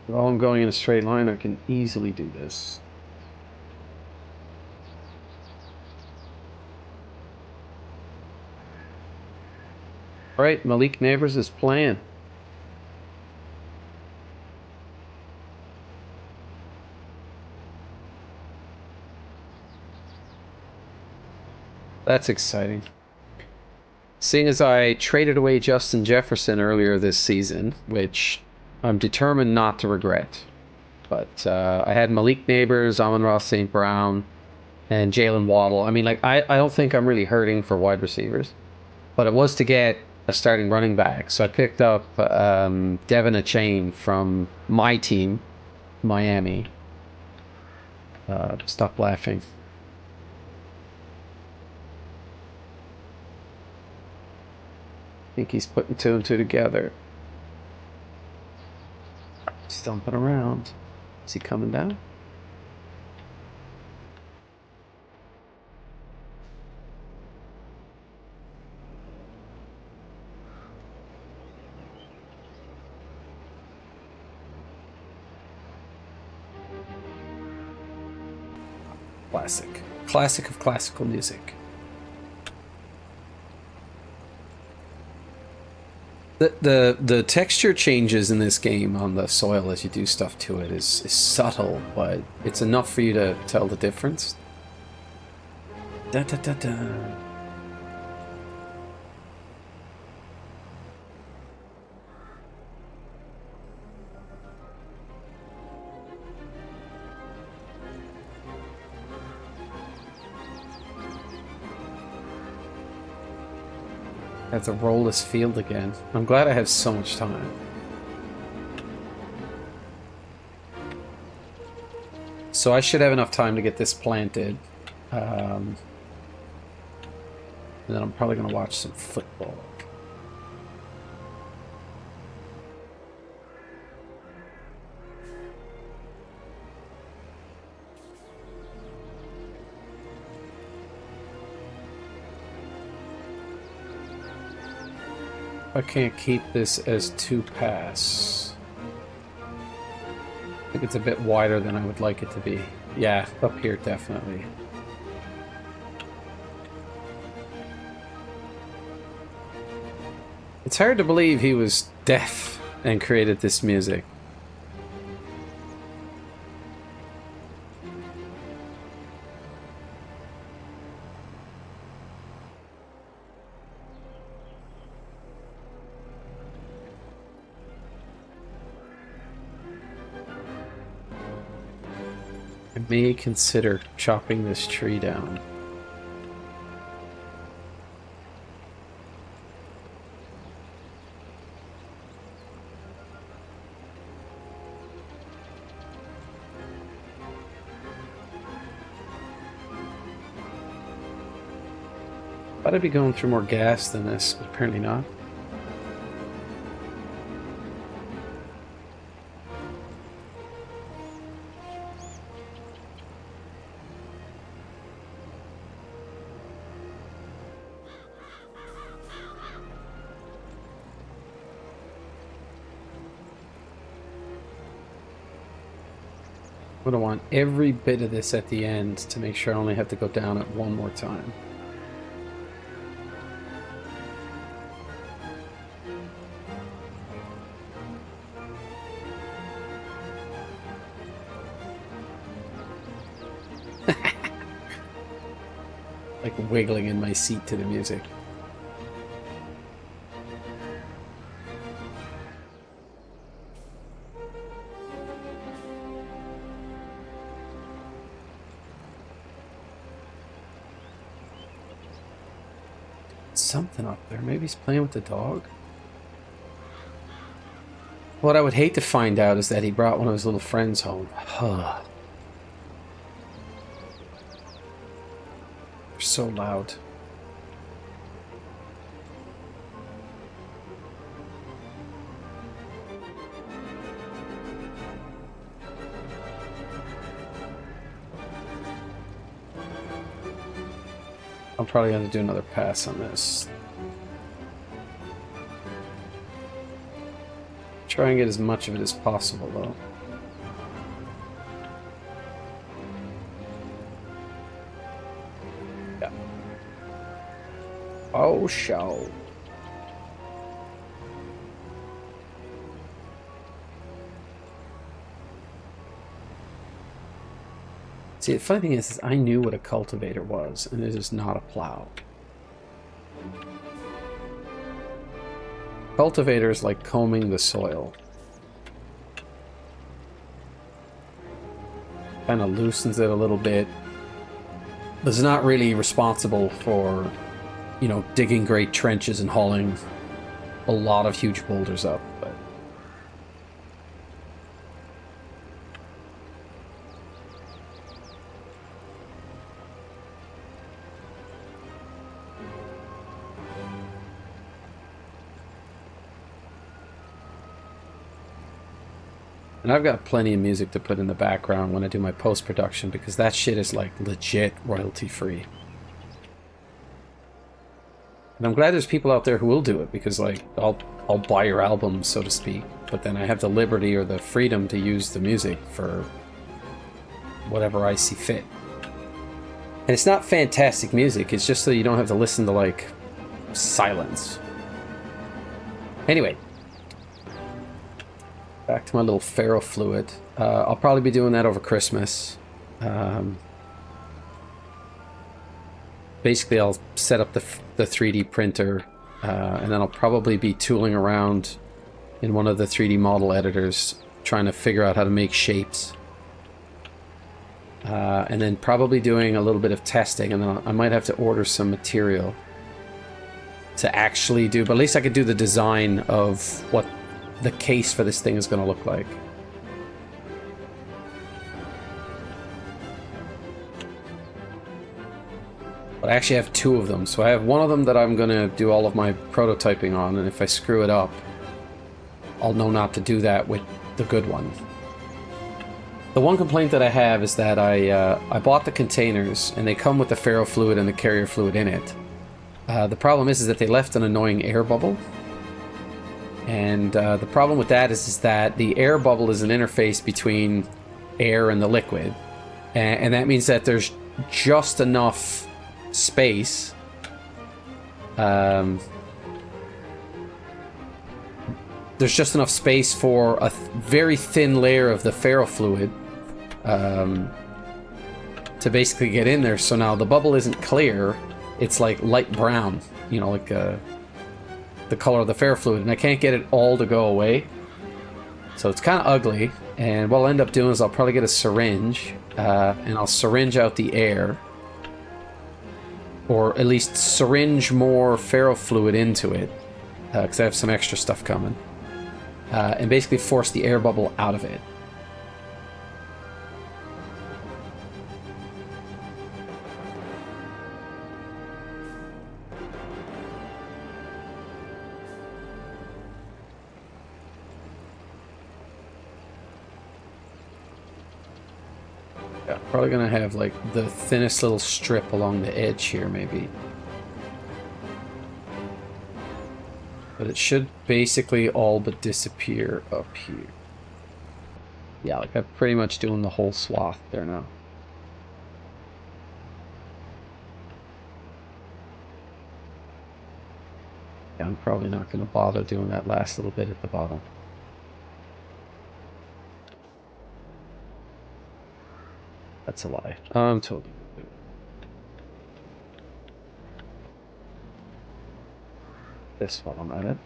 While I'm going in a straight line, I can easily do this. Alright, Malik Neighbors is playing. That's exciting. Seeing as I traded away Justin Jefferson earlier this season, which I'm determined not to regret. But I had Malik Neighbors, Amon-Ra St. Brown, and Jalen Waddle. I mean, like, I don't think I'm really hurting for wide receivers. But it was to get a starting running back. So I picked up Devin Achane from my team, Miami. Stop laughing. I think he's putting two and two together. Stumping around. Is he coming down? Classic. Classic of classical music. The texture changes in this game on the soil as you do stuff to it is subtle, but it's enough for you to tell the difference. Da da da da. I have to roll this field again. I'm glad I have so much time. So I should have enough time to get this planted. And then I'm probably going to watch some football. I can't keep this as 2 pass. I think it's a bit wider than I would like it to be. Yeah, up here definitely. It's hard to believe he was deaf and created this music. I may consider chopping this tree down. Thought I'd be going through more gas than this, but apparently not. I'm gonna want every bit of this at the end to make sure I only have to go down it one more time. Like wiggling in my seat to the music. Something up there. Maybe he's playing with the dog. What I would hate to find out is that he brought one of his little friends home. They're so loud. I'm probably going to do another pass on this. Try and get as much of it as possible, though. Yeah. Oh, show. See, the funny thing is I knew what a cultivator was, and it is not a plow. Cultivator is like combing the soil. Kind of loosens it a little bit. But it's not really responsible for, you know, digging great trenches and hauling a lot of huge boulders up. But and I've got plenty of music to put in the background when I do my post-production because that shit is like legit royalty-free. And I'm glad there's people out there who will do it because like I'll buy your album, so to speak, but then I have the liberty or the freedom to use the music for whatever I see fit. And it's not fantastic music, it's just so you don't have to listen to like silence. Anyway, back to my little ferrofluid. I'll probably be doing that over Christmas. Basically, I'll set up the 3D printer, and then I'll probably be tooling around in one of the 3D model editors, trying to figure out how to make shapes. And then probably doing a little bit of testing, and then I might have to order some material to actually do, but at least I could do the design of what the case for this thing is going to look like. But I actually have two of them, so I have one of them that I'm going to do all of my prototyping on, and if I screw it up, I'll know not to do that with the good one. The one complaint that I have is that I bought the containers, and they come with the ferrofluid and the carrier fluid in it. The problem is that they left an annoying air bubble. And the problem with that is that the air bubble is an interface between air and the liquid. And that means that there's just enough space there's just enough space for a very thin layer of the ferrofluid to basically get in there. So now the bubble isn't clear. It's like light brown, you know, like the color of the ferrofluid, and I can't get it all to go away. So it's kind of ugly, and what I'll end up doing is I'll probably get a syringe, and I'll syringe out the air, or at least syringe more ferrofluid into it, because I have some extra stuff coming, and basically force the air bubble out of it. Yeah, probably gonna have like the thinnest little strip along the edge here, maybe. But it should basically all but disappear up here. Yeah, like I'm pretty much doing the whole swath there now. Yeah, I'm probably not gonna bother doing that last little bit at the bottom. That's a lie. I'm totally. This while I'm at it.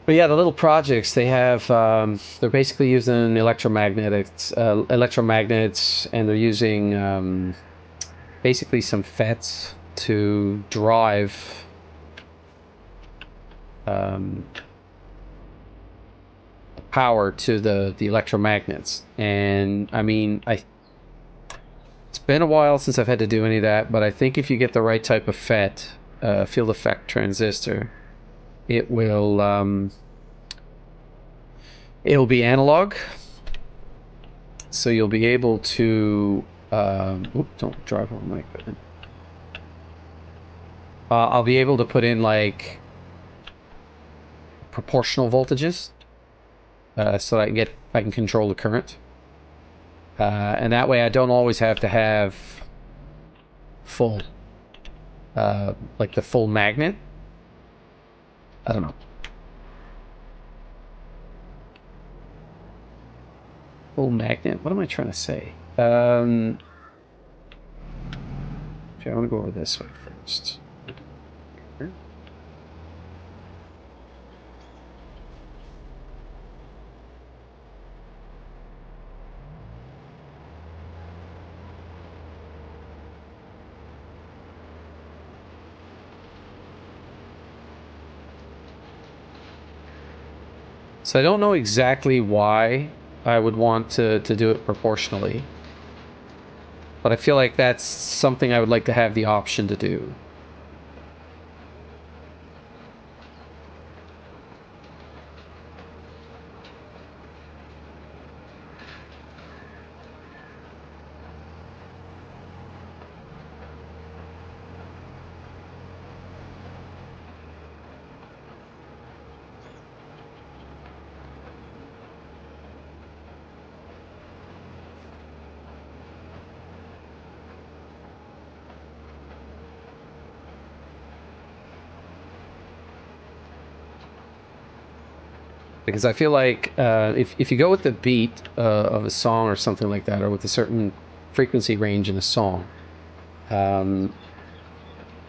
But yeah, the little projects they have, they're basically using electromagnets, and they're using basically some FETs to drive power to the electromagnets. And I mean, it's been a while since I've had to do any of that, but I think if you get the right type of FET, field effect transistor, it'll be analog, so you'll be able to don't drive over my equipment. I'll be able to put in like proportional voltages, so that I can control the current, and that way I don't always have to have full like the full magnet. I don't know. Full magnet? What am I trying to say? Okay, I want to go over this way first. So I don't know exactly why I would want to do it proportionally, but I feel like that's something I would like to have the option to do. Because I feel like if you go with the beat of a song or something like that, or with a certain frequency range in a song,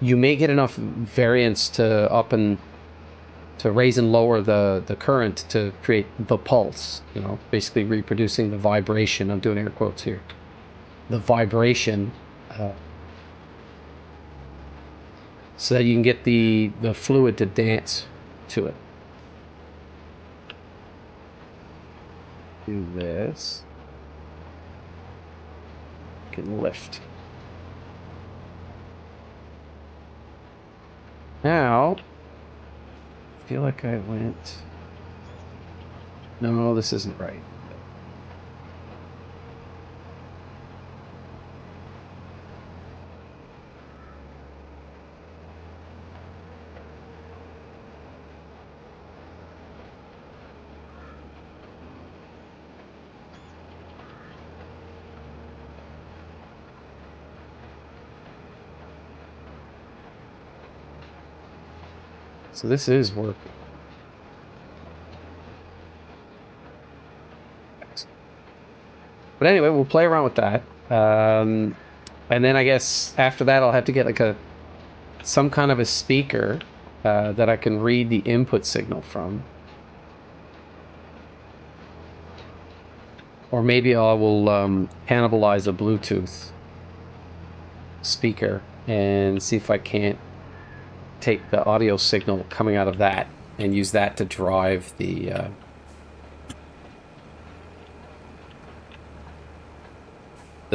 you may get enough variance to raise and lower the current to create the pulse, you know, basically reproducing the vibration. I'm doing air quotes here. The vibration, so that you can get the fluid to dance to it. Do this. Can lift. Now, I feel like I went... No, this isn't right. So this is working. But anyway, we'll play around with that. And then I guess after that I'll have to get like some kind of a speaker that I can read the input signal from. Or maybe I will cannibalize a Bluetooth speaker and see if I can't take the audio signal coming out of that and use that to drive the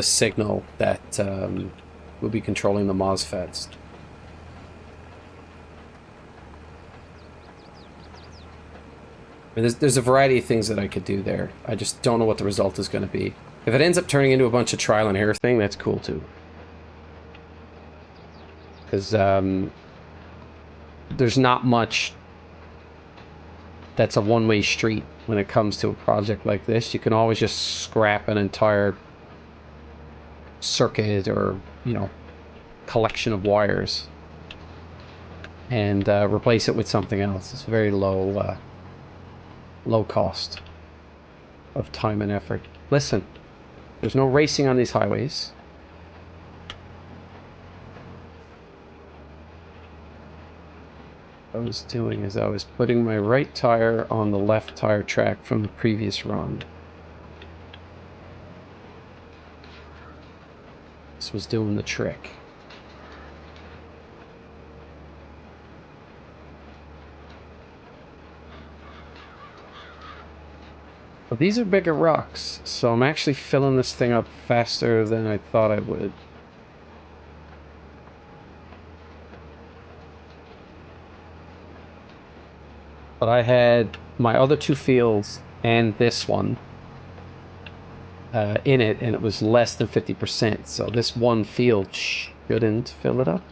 signal that will be controlling the MOSFETs. I mean, there's a variety of things that I could do there. I just don't know what the result is going to be. If it ends up turning into a bunch of trial and error thing, that's cool too. Because there's not much that's a one-way street when it comes to a project like this. You can always just scrap an entire circuit or, you know, collection of wires and replace it with something else. It's very low cost of time and effort. Listen, there's no racing on these highways. What I was doing is I was putting my right tire on the left tire track from the previous run. This was doing the trick. But these are bigger rocks, so I'm actually filling this thing up faster than I thought I would. But I had my other two fields and this one in it, and it was less than 50%, so this one field shouldn't fill it up.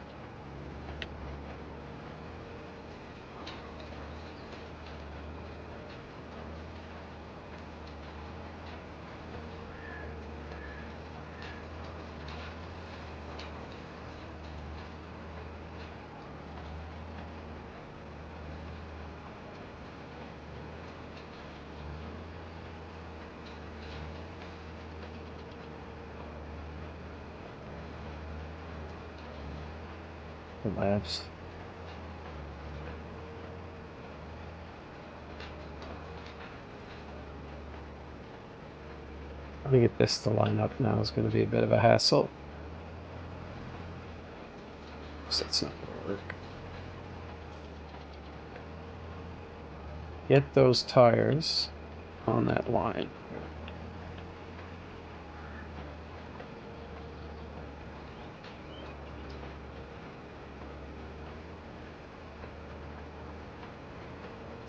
Labs. Trying to get this to line up now is going to be a bit of a hassle. So that's not going to work. Get those tires on that line.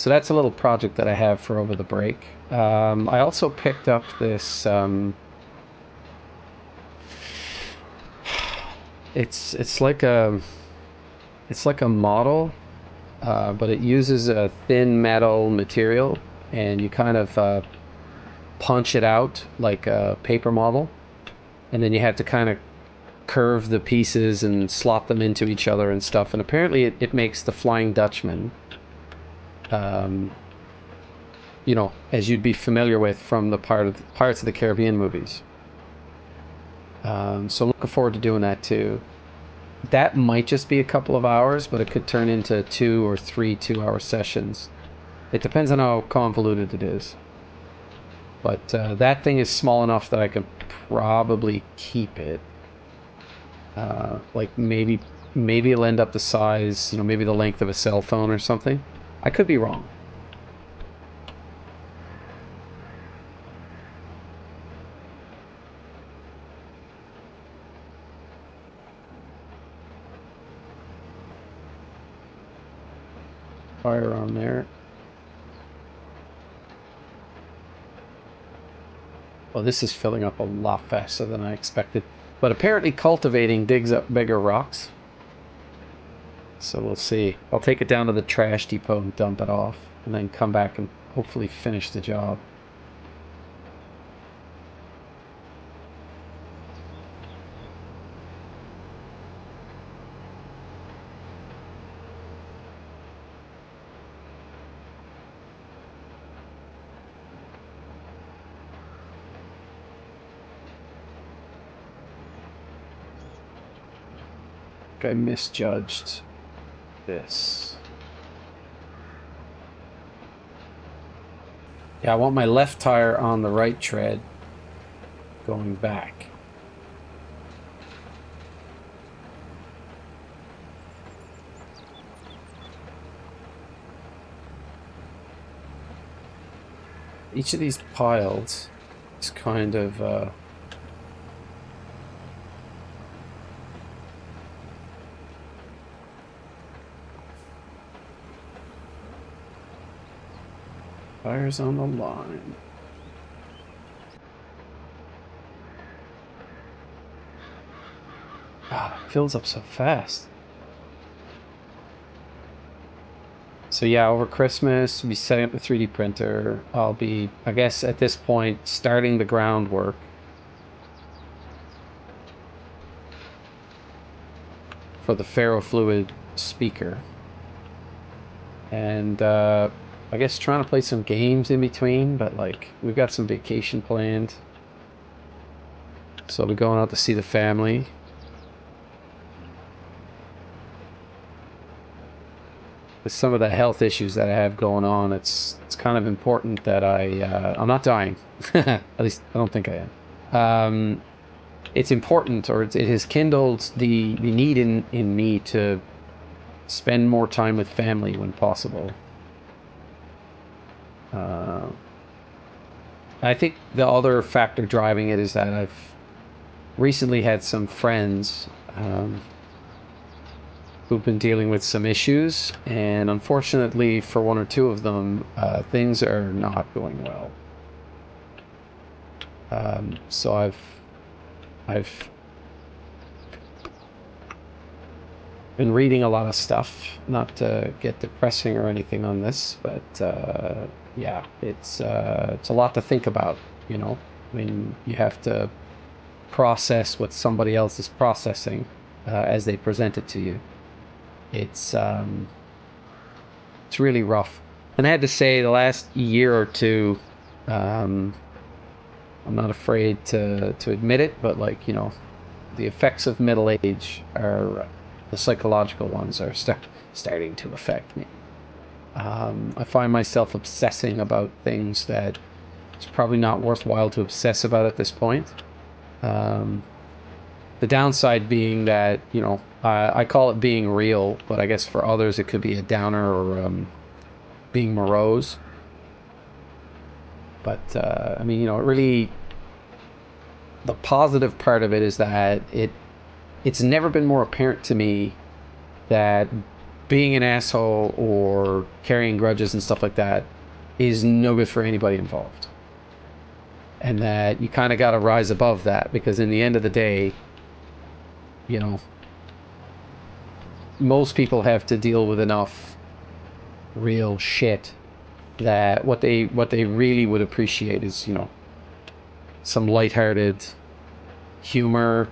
So that's a little project that I have for over the break. I also picked up this. It's like a model, but it uses a thin metal material, and you kind of punch it out like a paper model, and then you have to kind of curve the pieces and slot them into each other and stuff. And apparently, it makes the Flying Dutchman. you know, as you'd be familiar with from the Pirates of the Caribbean movies. So I'm looking forward to doing that too. That might just be a couple of hours, but it could turn into 2 or 3 2-hour sessions. It depends on how convoluted it is. But that thing is small enough that I can probably keep it. Like maybe it'll end up the size, you know, maybe the length of a cell phone or something. I could be wrong. Fire on there. Well, this is filling up a lot faster than I expected. But apparently cultivating digs up bigger rocks. So we'll see. I'll take it down to the trash depot and dump it off. And then come back and hopefully finish the job. I misjudged this. Yeah, I want my left tire on the right tread going back. Each of these piles is kind of tires on the line. God, it fills up so fast. So yeah, over Christmas, we'll be setting up the 3D printer. I'll be, I guess at this point, starting the groundwork. For the ferrofluid speaker. And I guess trying to play some games in between, but like we've got some vacation planned. So we're going out to see the family. With some of the health issues that I have going on, it's kind of important that I'm not dying. At least I don't think I am. It's important, or it has kindled the need in me to spend more time with family when possible. I think the other factor driving it is that I've recently had some friends who've been dealing with some issues, and unfortunately for one or two of them, things are not going well. So I've been reading a lot of stuff, not to get depressing or anything on this, but yeah, it's a lot to think about, you know. I mean, you have to process what somebody else is processing as they present it to you. It's really rough. And I had to say, the last year or two, I'm not afraid to admit it, but like, you know, the effects of middle age are the psychological ones are starting to affect me. I find myself obsessing about things that it's probably not worthwhile to obsess about at this point. The downside being that, you know, I call it being real, but I guess for others it could be a downer or being morose. But I mean, you know, it really, the positive part of it is that it's never been more apparent to me that being an asshole or carrying grudges and stuff like that is no good for anybody involved. And that you kind of got to rise above that, because in the end of the day, you know, most people have to deal with enough real shit that what they really would appreciate is, you know, some lighthearted humor,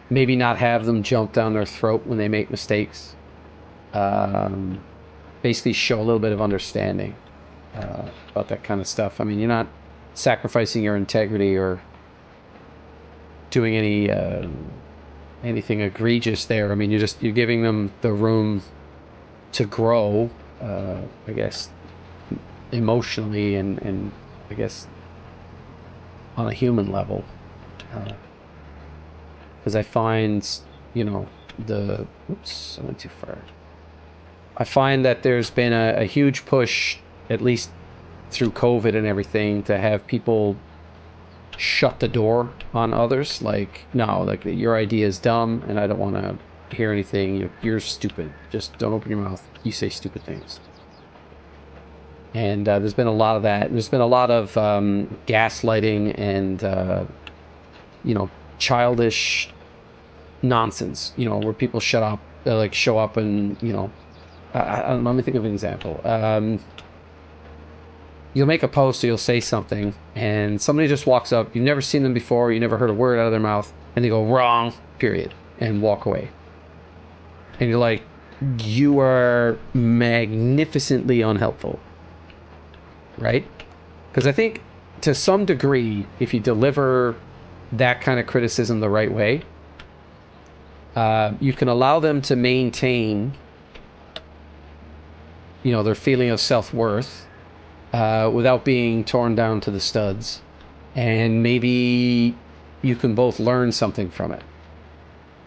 maybe not have them jump down their throat when they make mistakes, basically show a little bit of understanding. about that kind of stuff. I mean, you're not sacrificing your integrity or doing anything egregious there. I mean, you're giving them the room to grow, I guess, emotionally and I guess on a human level. Because I find, oops, I went too far. I find that there's been a huge push, at least through COVID and everything, to have people shut the door on others. Like, no, like, your idea is dumb and I don't want to hear anything. You're stupid. Just don't open your mouth. You say stupid things. And there's been a lot of that. There's been a lot of gaslighting and, childish nonsense, where people show up and, let me think of an example. You'll make a post or you'll say something and somebody just walks up. You've never seen them before. You never heard a word out of their mouth and they go, wrong, period, and walk away. And you're like, you are magnificently unhelpful, right? Because I think to some degree, if you deliver that kind of criticism the right way, you can allow them to maintain, their feeling of self-worth without being torn down to the studs. And maybe you can both learn something from it,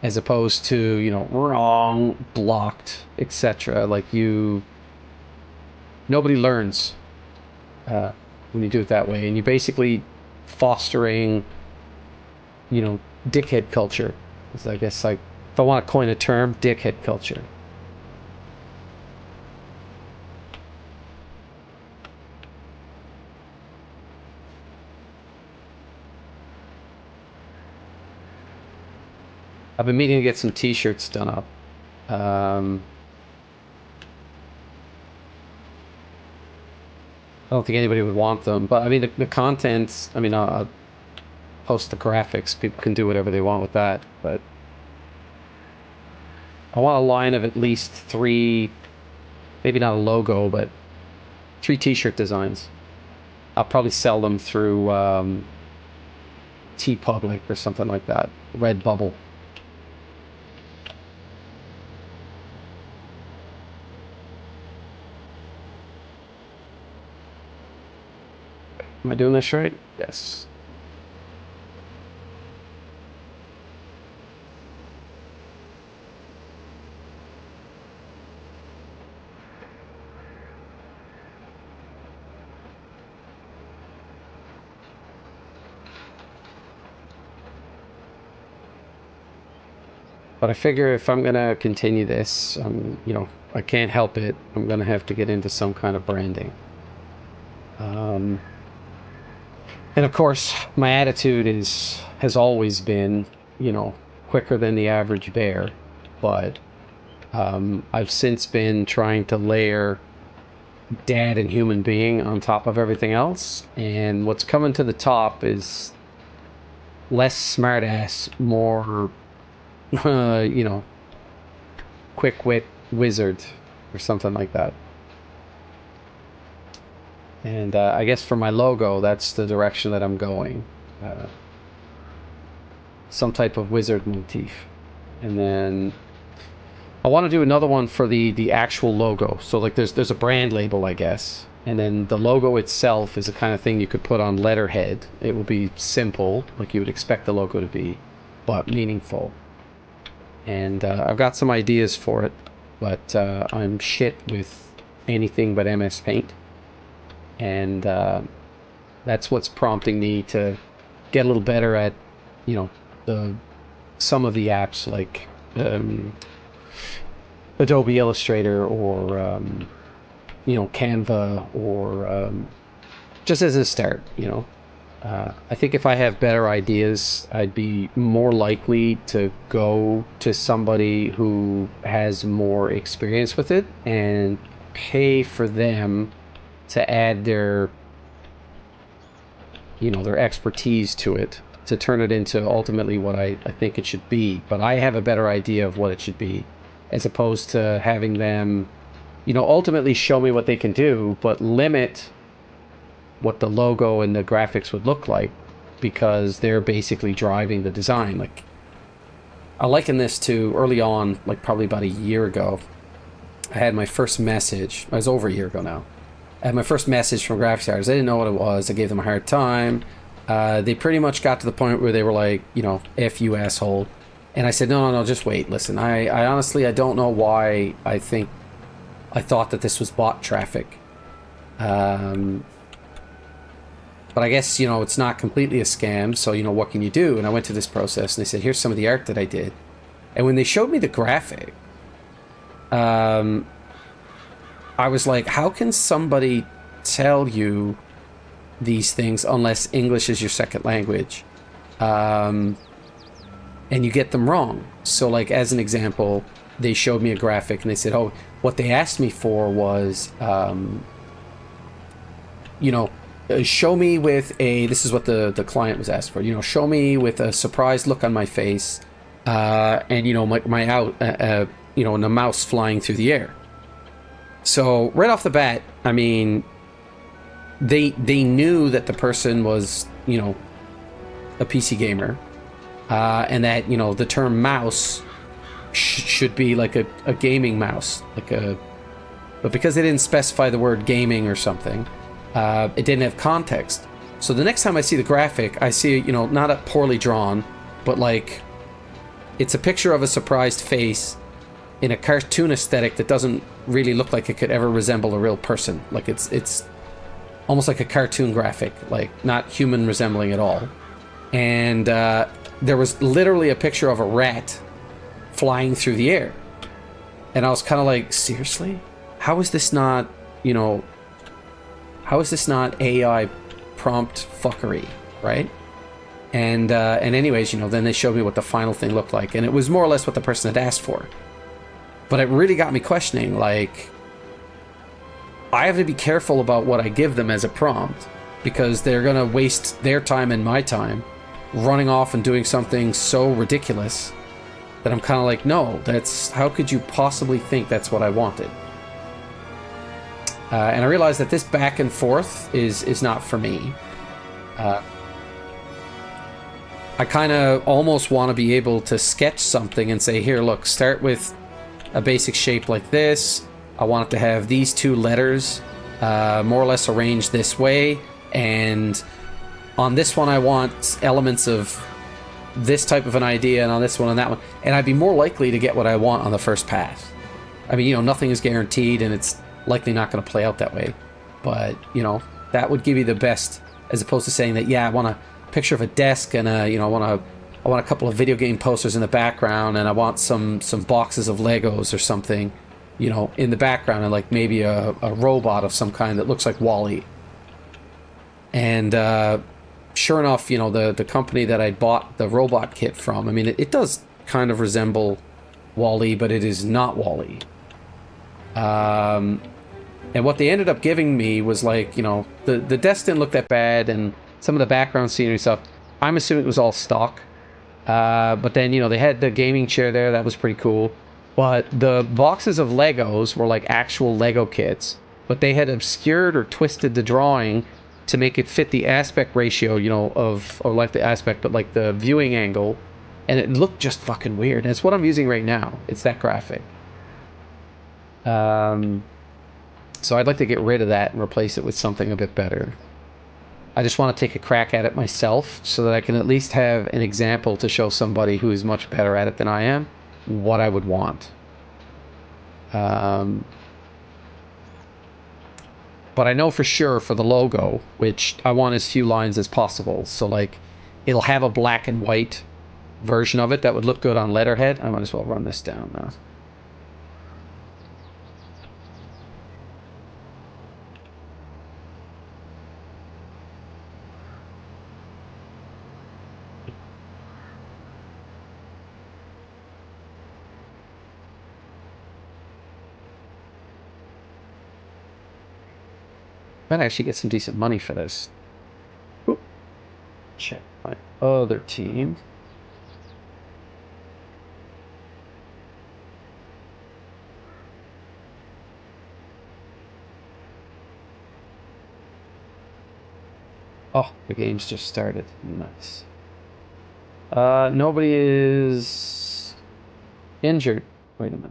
as opposed to, wrong, blocked, etc. Like, nobody learns when you do it that way. And you're basically fostering, dickhead culture. It's, I guess, like, if I want to coin a term, dickhead culture. I've been meaning to get some t-shirts done up. I don't think anybody would want them, but I mean, the contents, I mean, I'll post the graphics. People can do whatever they want with that, but I want a line of at least 3, maybe not a logo, but 3 t-shirt designs. I'll probably sell them through TeePublic or something like that. Redbubble. Am I doing this right? Yes. But I figure if I'm gonna continue this, I can't help it. I'm gonna have to get into some kind of branding. And of course, my attitude has always been, quicker than the average bear. But I've since been trying to layer dad and human being on top of everything else. And what's coming to the top is less smartass, more, quick wit wizard or something like that. And I guess for my logo, that's the direction that I'm going. Some type of wizard motif. And then I want to do another one for the actual logo. So like there's a brand label, I guess. And then the logo itself is the kind of thing you could put on letterhead. It will be simple, like you would expect the logo to be, but meaningful. And I've got some ideas for it, but I'm shit with anything but MS Paint. And that's what's prompting me to get a little better at, some of the apps like Adobe Illustrator or Canva, or just as a start. I think if I have better ideas, I'd be more likely to go to somebody who has more experience with it and pay for them to add their expertise to it, to turn it into ultimately what I think it should be. But I have a better idea of what it should be, as opposed to having them, ultimately show me what they can do, but limit what the logo and the graphics would look like, because they're basically driving the design. Like, I liken this to early on, like probably about a year ago. I had my first message. It was over a year ago now. I had my first message from graphics designers. I didn't know what it was. I gave them a hard time. They pretty much got to the point where they were like, you know, F you, asshole. And I said, no, just wait. Listen, I honestly, I don't know why I thought that this was bot traffic. But I guess, you know, it's not completely a scam. So, you know, what can you do? And I went through this process and they said, here's some of the art that I did. And when they showed me the graphic, I was like, how can somebody tell you these things unless English is your second language? And you get them wrong. So, like, as an example, they showed me a graphic and they said, oh, what they asked me for was, you know, show me with a, this is what the client was asked for, you know, show me with a surprised look on my face, and, you know, you know, and a mouse flying through the air. So right off the bat, I mean, they knew that the person was, you know, a PC gamer, and that, you know, the term mouse should be like a gaming mouse, but because they didn't specify the word gaming or something, it didn't have context. So the next time I see the graphic, I see, you know, not a poorly drawn, but like, it's a picture of a surprised face in a cartoon aesthetic that doesn't really look like it could ever resemble a real person. Like, it's almost like a cartoon graphic, like not human resembling at all. And there was literally a picture of a rat flying through the air. And I was kind of like, seriously? How is this not, you know, how is this not AI prompt fuckery, right? And anyways, you know, then they showed me what the final thing looked like, and it was more or less what the person had asked for. But it really got me questioning, like, I have to be careful about what I give them as a prompt, because they're gonna waste their time and my time running off and doing something so ridiculous that I'm kind of like, no, that's, how could you possibly think that's what I wanted? And I realized that this back and forth is not for me. I kind of almost want to be able to sketch something and say, here, look, start with a basic shape like this. I want it to have these two letters more or less arranged this way. And on this one, I want elements of this type of an idea, and on this one and that one. And I'd be more likely to get what I want on the first pass. I mean, you know, nothing is guaranteed, and it's likely not going to play out that way. But, you know, that would give you the best, as opposed to saying that, yeah, I want a picture of a desk and you know, I want a couple of video game posters in the background, and I want some boxes of Legos or something, you know, in the background, and like maybe a robot of some kind that looks like Wall-E. And sure enough, you know, the company that I bought the robot kit from, I mean, it does kind of resemble Wall-E, but it is not Wall-E. And what they ended up giving me was like, you know, the desk didn't look that bad, and some of the background scenery stuff, I'm assuming it was all stock. But then, you know, they had the gaming chair there, that was pretty cool. But the boxes of Legos were like actual Lego kits, but they had obscured or twisted the drawing to make it fit the aspect ratio, you know, or like the aspect, but like the viewing angle, and it looked just fucking weird. And it's what I'm using right now. It's that graphic. So I'd like to get rid of that and replace it with something a bit better. I just want to take a crack at it myself so that I can at least have an example to show somebody who is much better at it than I am what I would want. But I know for sure for the logo, which I want as few lines as possible. So like, it'll have a black and white version of it that would look good on letterhead. I might as well run this down now. Might actually get some decent money for this. Oop. Check my other team. Oh, the game's just started. Nice. Nobody is injured. Wait a minute.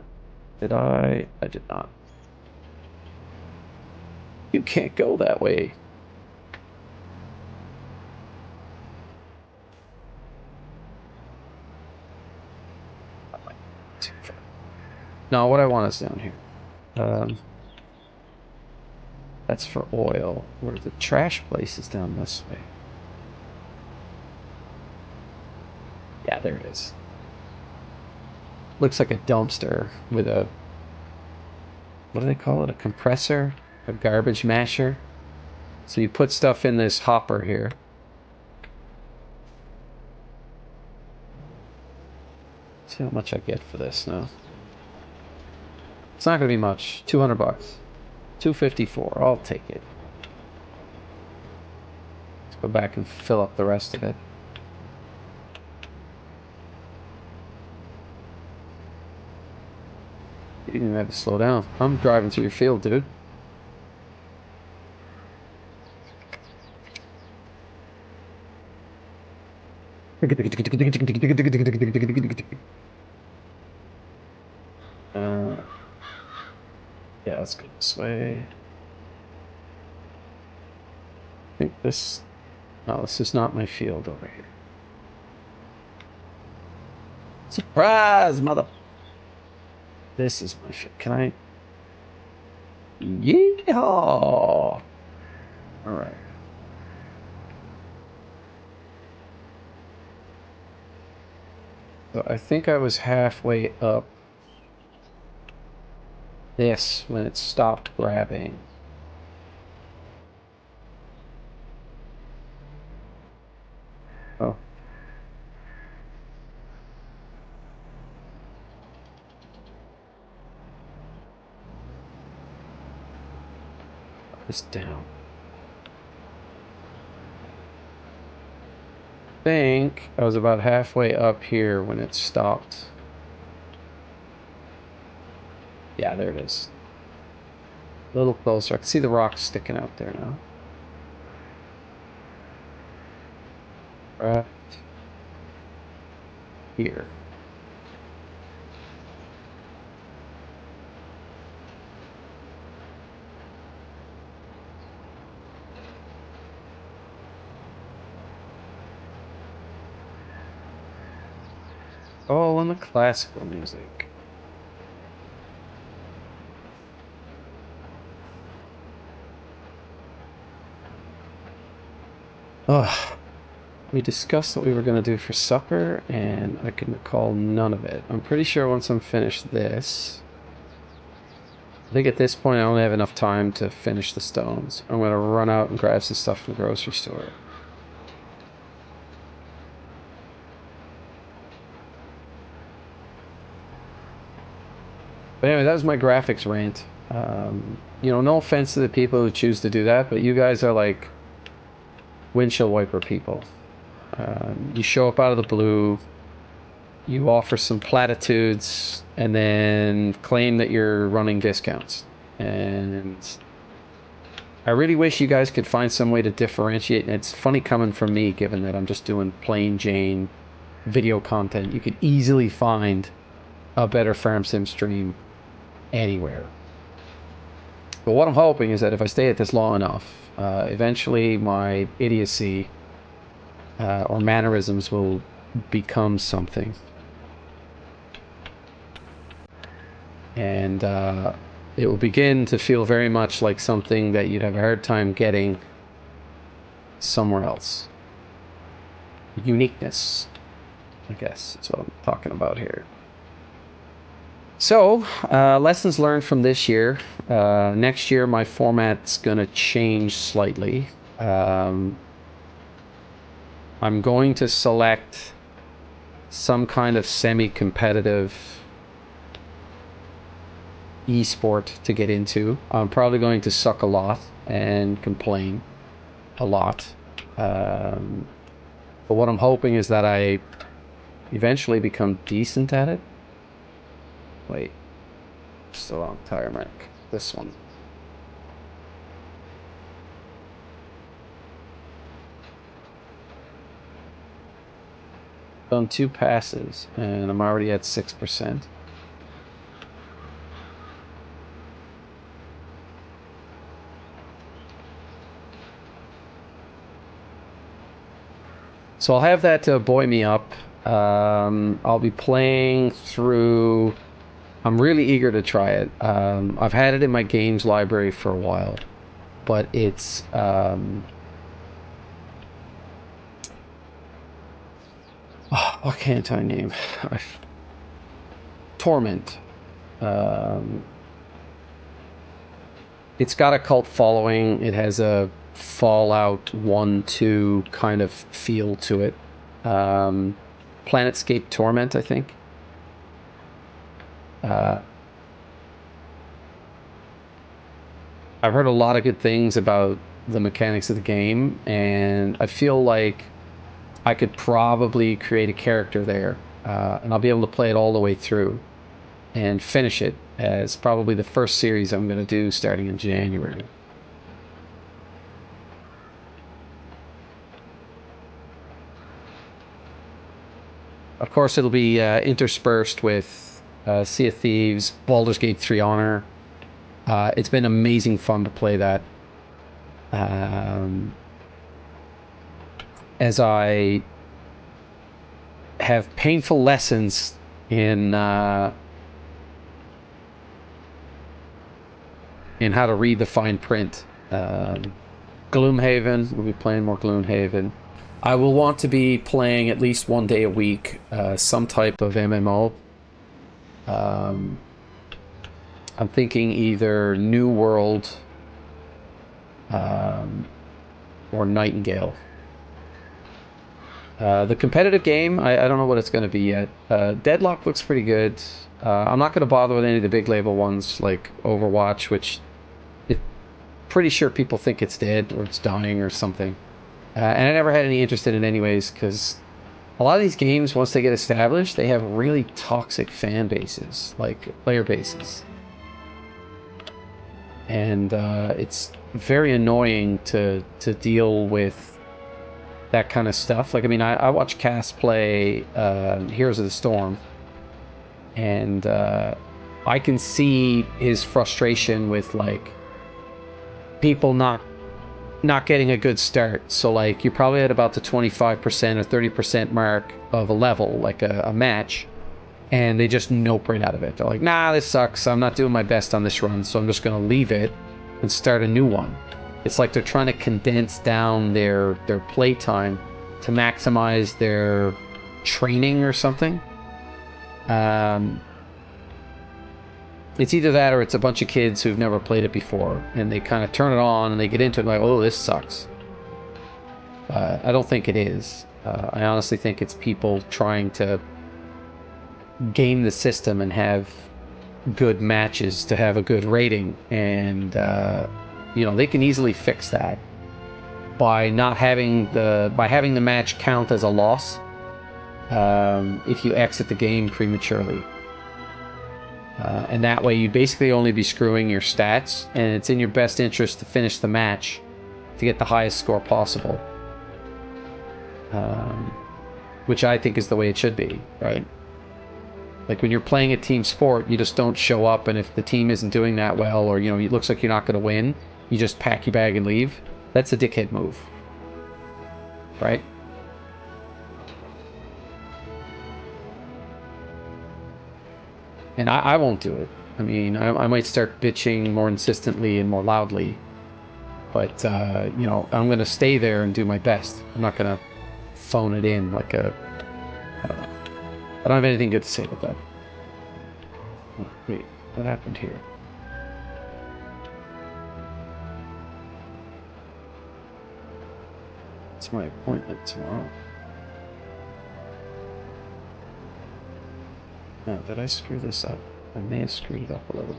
Did I? I did not. You can't go that way. No, what I want is down here. That's for oil. Where the trash place is down this way. Yeah, there it is. Looks like a dumpster with a... What do they call it? A compressor? A garbage masher? So you put stuff in this hopper here. See how much I get for this now. It's not gonna be much. 200 bucks. 254. I'll take it. Let's go back and fill up the rest of it. You didn't even have to slow down. I'm driving through your field, dude. Yeah, let's go this way. I think this... No, this is not my field over here. Surprise, mother... This is my field. Can I... Yeehaw! Alright. So I think I was halfway up this when it stopped grabbing. Oh. This down. I think I was about halfway up here when it stopped. Yeah, there it is. A little closer. I can see the rocks sticking out there now. Right here. Oh, and the classical music. Oh, we discussed what we were going to do for supper, and I can recall none of it. I'm pretty sure once I'm finished this... I think at this point I only have enough time to finish the stones. I'm going to run out and grab some stuff from the grocery store. But anyway, that was my graphics rant. You know, no offense to the people who choose to do that, but you guys are like windshield wiper people. You show up out of the blue, you offer some platitudes, and then claim that you're running discounts. And I really wish you guys could find some way to differentiate. And it's funny coming from me, given that I'm just doing plain Jane video content. You could easily find a better farm sim stream anywhere. But what I'm hoping is that if I stay at this long enough, eventually my idiocy or mannerisms will become something. And it will begin to feel very much like something that you'd have a hard time getting somewhere else. Uniqueness, I guess, is what I'm talking about here. So, lessons learned from this year. Next year, my format's going to change slightly. I'm going to select some kind of semi-competitive esport to get into. I'm probably going to suck a lot and complain a lot. But what I'm hoping is that I eventually become decent at it. Wait, still on tire mark. This one. Done 2 passes, and I'm already at 6%. So I'll have that to buoy me up. I'll be playing through... I'm really eager to try it. I've had it in my games library for a while, but it's... what can't I name? Torment. It's got a cult following. It has a Fallout 1, 2 kind of feel to it. Planetscape Torment, I think. I've heard a lot of good things about the mechanics of the game, and I feel like I could probably create a character there, and I'll be able to play it all the way through and finish it as probably the first series I'm going to do starting in January. Of course, it'll be interspersed with Sea of Thieves, Baldur's Gate 3 Honor. It's been amazing fun to play that. As I have painful lessons in how to read the fine print. Gloomhaven, we'll be playing more Gloomhaven. I will want to be playing at least 1 day a week, some type of MMO. I'm thinking either New World or Nightingale. The competitive game, I don't know what it's going to be yet. Deadlock looks pretty good. I'm not going to bother with any of the big label ones like Overwatch, which I'm pretty sure people think it's dead or it's dying or something. And I never had any interest in it anyways, because a lot of these games, once they get established, they have really toxic fan bases, like player bases. And it's very annoying to deal with that kind of stuff. Like, I mean, I watch Cass play Heroes of the Storm, and I can see his frustration with, like, people not getting a good start. So, like, you're probably at about the 25% or 30% mark of a level, like a match, and they just nope right out of it. They're like, nah, this sucks. I'm not doing my best on this run, so I'm just going to leave it and start a new one. It's like they're trying to condense down their play time to maximize their training or something. It's either that or it's a bunch of kids who've never played it before, and they kind of turn it on and they get into it like, oh, this sucks. I don't think it is. I honestly think it's people trying to game the system and have good matches to have a good rating, and you know, they can easily fix that by not having the match count as a loss if you exit the game prematurely. And that way you basically only be screwing your stats, and it's in your best interest to finish the match to get the highest score possible. Which I think is the way it should be, right? Like, when you're playing a team sport, you just don't show up, and if the team isn't doing that well, or, you know, it looks like you're not going to win, you just pack your bag and leave. That's a dickhead move, right? And I won't do it. I mean, I might start bitching more insistently and more loudly. But, you know, I'm going to stay there and do my best. I'm not going to phone it in like a... I don't know. I don't have anything good to say about that. Oh, wait, what happened here? It's my appointment tomorrow. No, did I screw this up? I may have screwed it up a little.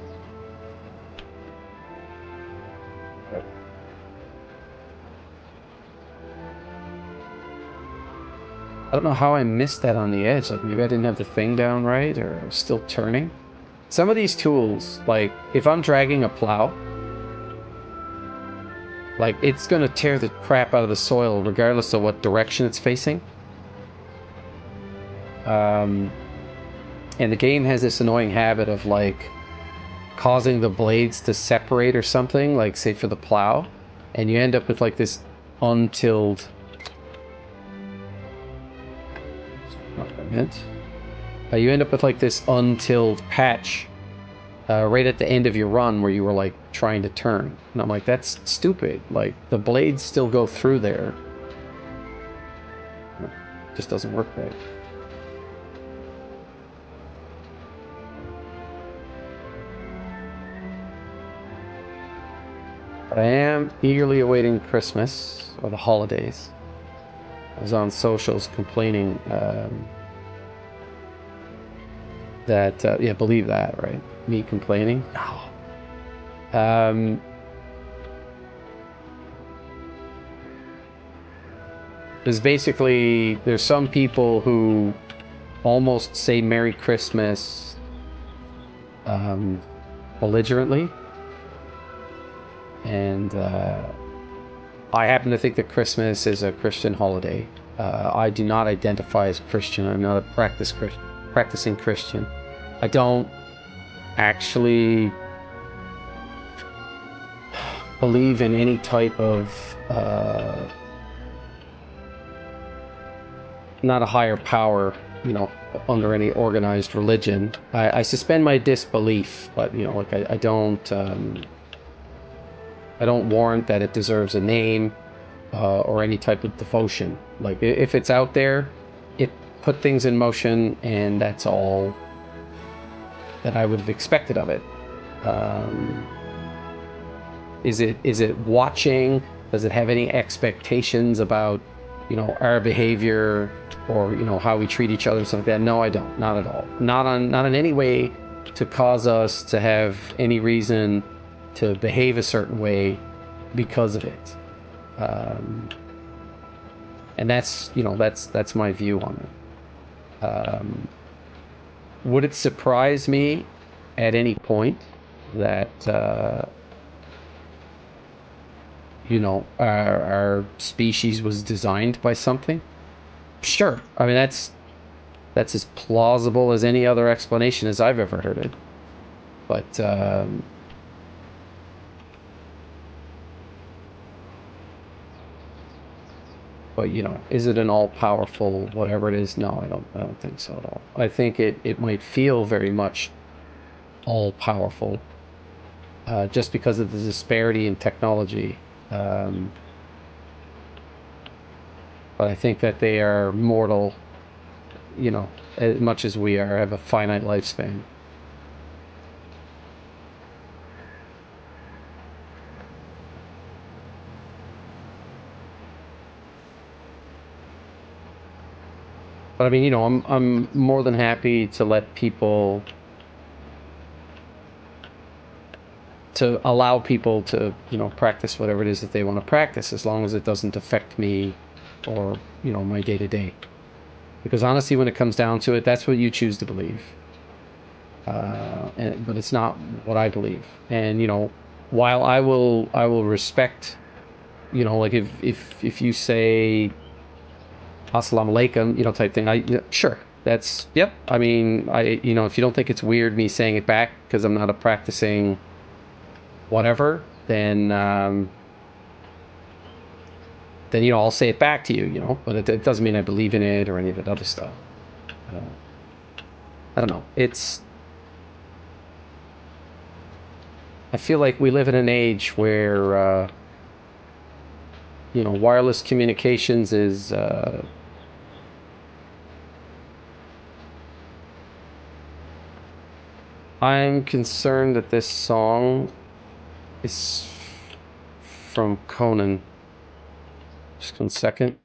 I don't know how I missed that on the edge. Like, maybe I didn't have the thing down right, or I was still turning. Some of these tools, like, if I'm dragging a plow, like, it's gonna tear the crap out of the soil regardless of what direction it's facing. And the game has this annoying habit of like causing the blades to separate or something, like say for the plow, and you end up with like this untilled. Not what I meant. You end up with like this untilled patch right at the end of your run where you were like trying to turn, and I'm like, that's stupid. Like the blades still go through there. It just doesn't work right. But I am eagerly awaiting Christmas or the holidays. I was on socials complaining that, yeah, believe that, right? Me complaining? No. There's basically, there's some people who almost say Merry Christmas belligerently. And I happen to think that Christmas is a Christian holiday. I do not identify as a Christian. I'm not a practicing Christian. I don't actually believe in any type of not a higher power, you know, under any organized religion. I suspend my disbelief, but you know, like I don't warrant that it deserves a name or any type of devotion. Like if it's out there, it put things in motion, and that's all that I would have expected of it. Is it watching? Does it have any expectations about, you know, our behavior or, you know, how we treat each other and stuff like that? No, I don't. Not at all. Not in any way to cause us to have any reason to behave a certain way because of it. And that's, you know, that's my view on it. Would it surprise me at any point that you know, our species was designed by something? Sure. I mean, that's as plausible as any other explanation as I've ever heard it. But you know, is it an all-powerful whatever it is? No, I don't think so at all. I think it might feel very much all-powerful just because of the disparity in technology. But I think that they are mortal, you know, as much as we are, have a finite lifespan. But I mean, you know, I'm more than happy to let people, to allow people to, you know, practice whatever it is that they want to practice, as long as it doesn't affect me or, you know, my day-to-day. Because honestly, when it comes down to it, that's what you choose to believe. But it's not what I believe. And, you know, while I will respect, you know, like if you say assalamu alaikum, you know, type thing, sure, that's, yep. I mean, you know, if you don't think it's weird me saying it back because I'm not a practicing whatever, then you know, I'll say it back to you, you know, but it doesn't mean I believe in it or any of that other stuff. I don't know. I feel like we live in an age where, you know, wireless communications is, I'm concerned that this song is from Conan. Just 1 second.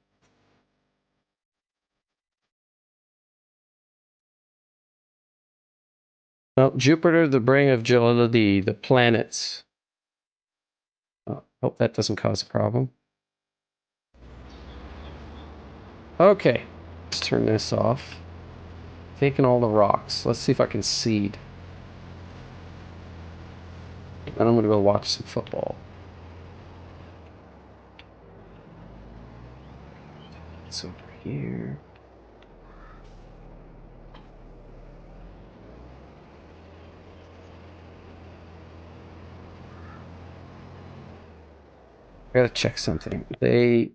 Well, Jupiter, the brain of Jalali, the planets. Hope that doesn't cause a problem. Okay, let's turn this off. Taking all the rocks. Let's see if I can seed. Then I'm gonna go watch some football. It's over here. I gotta check something. They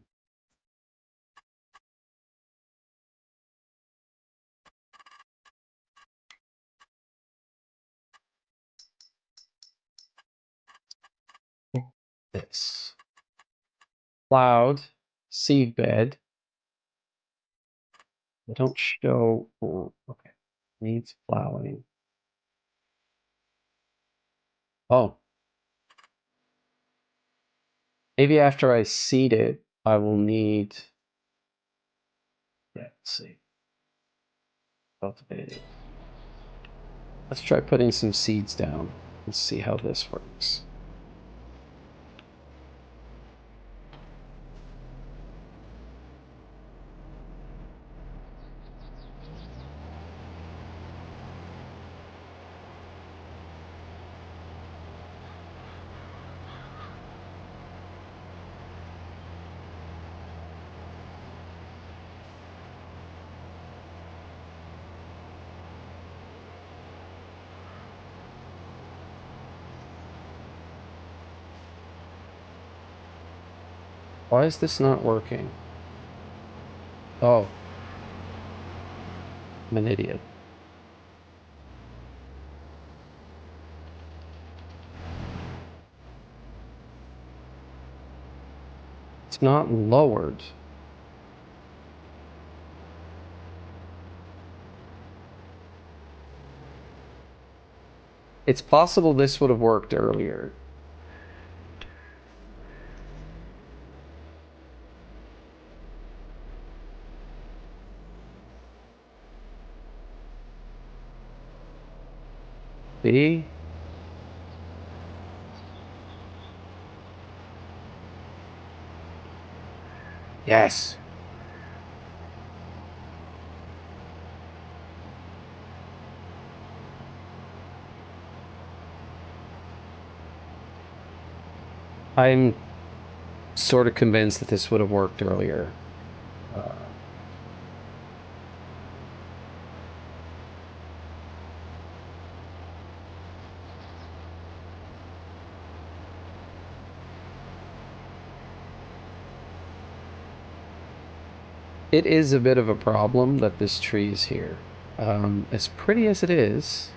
this cloud seedbed. They don't show. Oh, okay, needs plowing. Oh, maybe after I seed it, I will need. Yeah, let's see. Cultivating. Let's try putting some seeds down. Let's see how this works. Why is this not working? Oh, I'm an idiot. It's not lowered. It's possible this would have worked earlier. See? Yes. I'm sort of convinced that this would have worked earlier. It is a bit of a problem that this tree is here. As pretty as it is,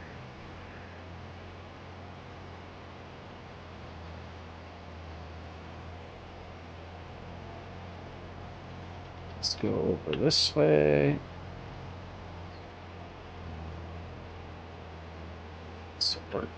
let's go over this way. This will work.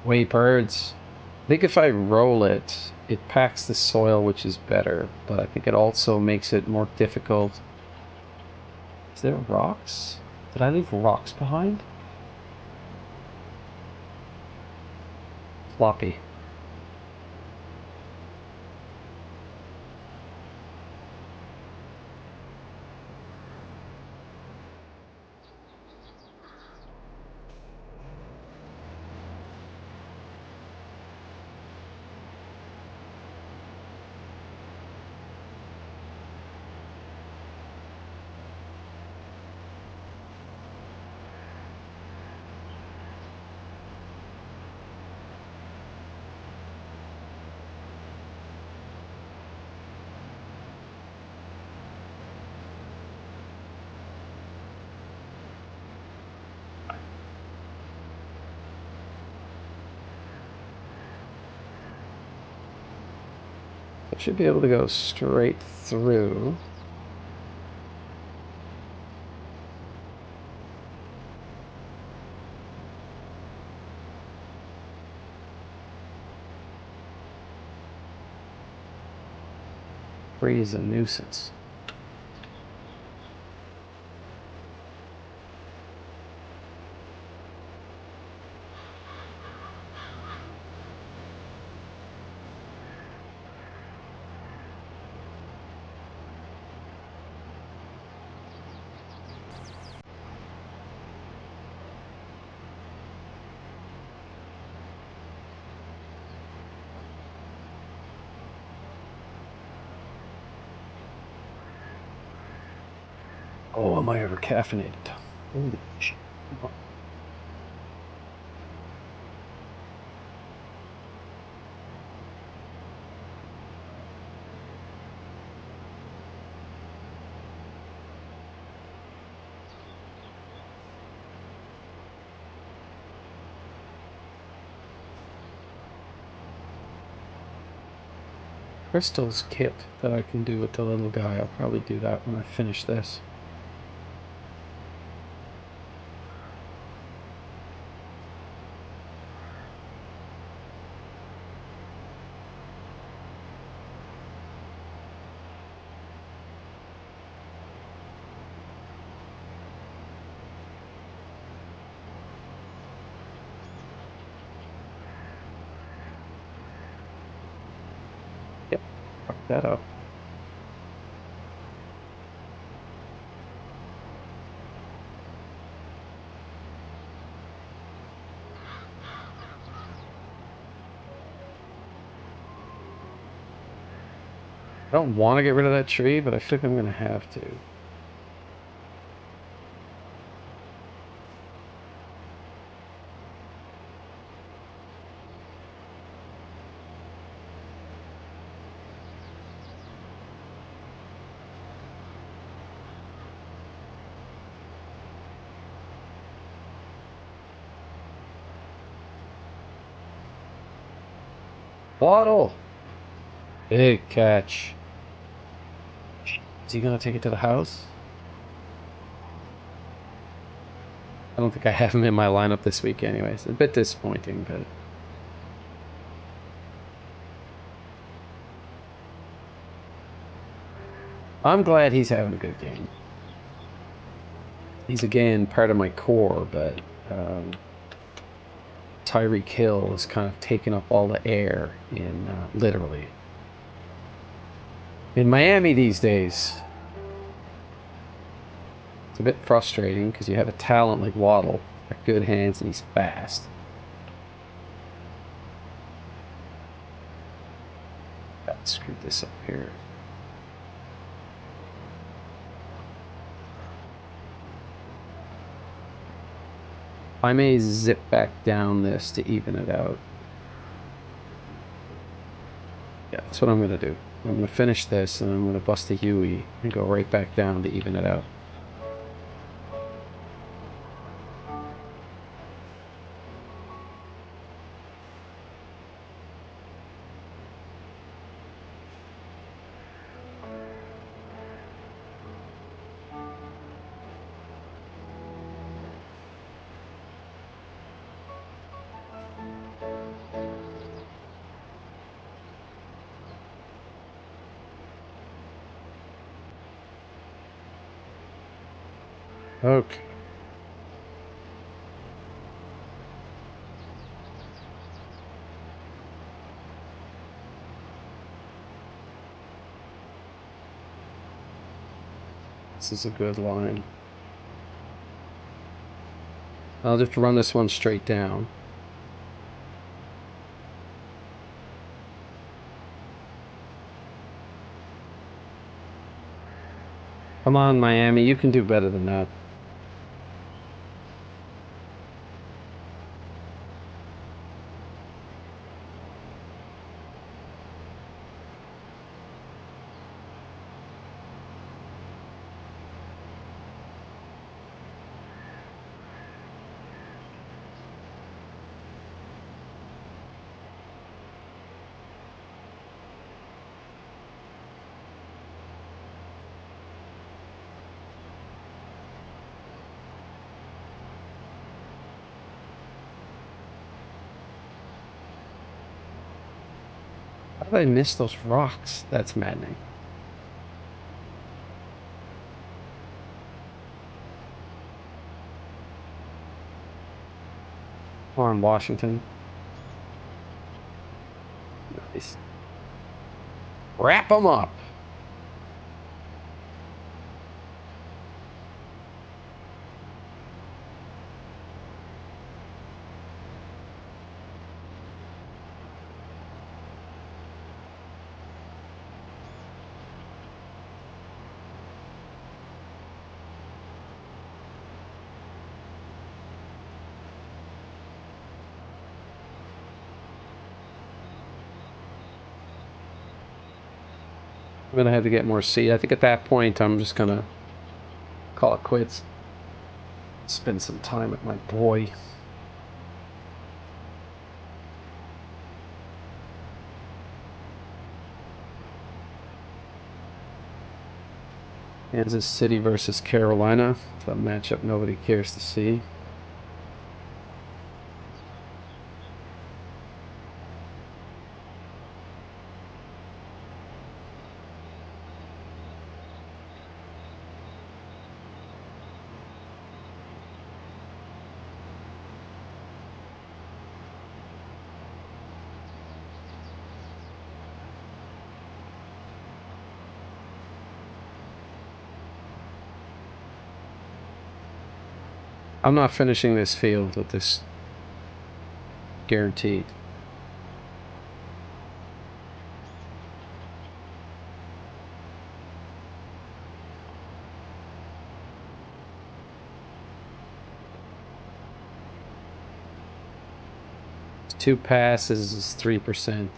Wait, birds. I think if I roll it, it packs the soil, which is better, but I think it also makes it more difficult. Is there rocks? Did I leave rocks behind? Floppy. I should be able to go straight through. Tree is a nuisance. Oh, am I over caffeinated? Holy shit. Crystal's kit that I can do with the little guy. I'll probably do that when I finish this. Yep, fuck that up. I don't want to get rid of that tree, but I think I'm going to have to. Bottle! Big catch. Is he going to take it to the house? I don't think I have him in my lineup this week anyways. A bit disappointing, but... I'm glad he's having a good game. He's again part of my core, but Tyreek Hill is kind of taking up all the air in literally in Miami these days. It's a bit frustrating because you have a talent like Waddle, got good hands, and he's fast. God, screw this up here. I may zip back down this to even it out. Yeah, that's what I'm going to do. I'm going to finish this, and I'm going to bust a Huey and go right back down to even it out. Okay. This is a good line. I'll just run this one straight down. Come on, Miami, you can do better than that. How did I miss those rocks? That's maddening. Come on, Washington. Nice. Wrap them up. I'm gonna have to get more seed. I think at that point I'm just gonna call it quits. Spend some time with my boy. Kansas City versus Carolina. It's a matchup nobody cares to see. I'm not finishing this field with this, guaranteed. Two passes is 3%.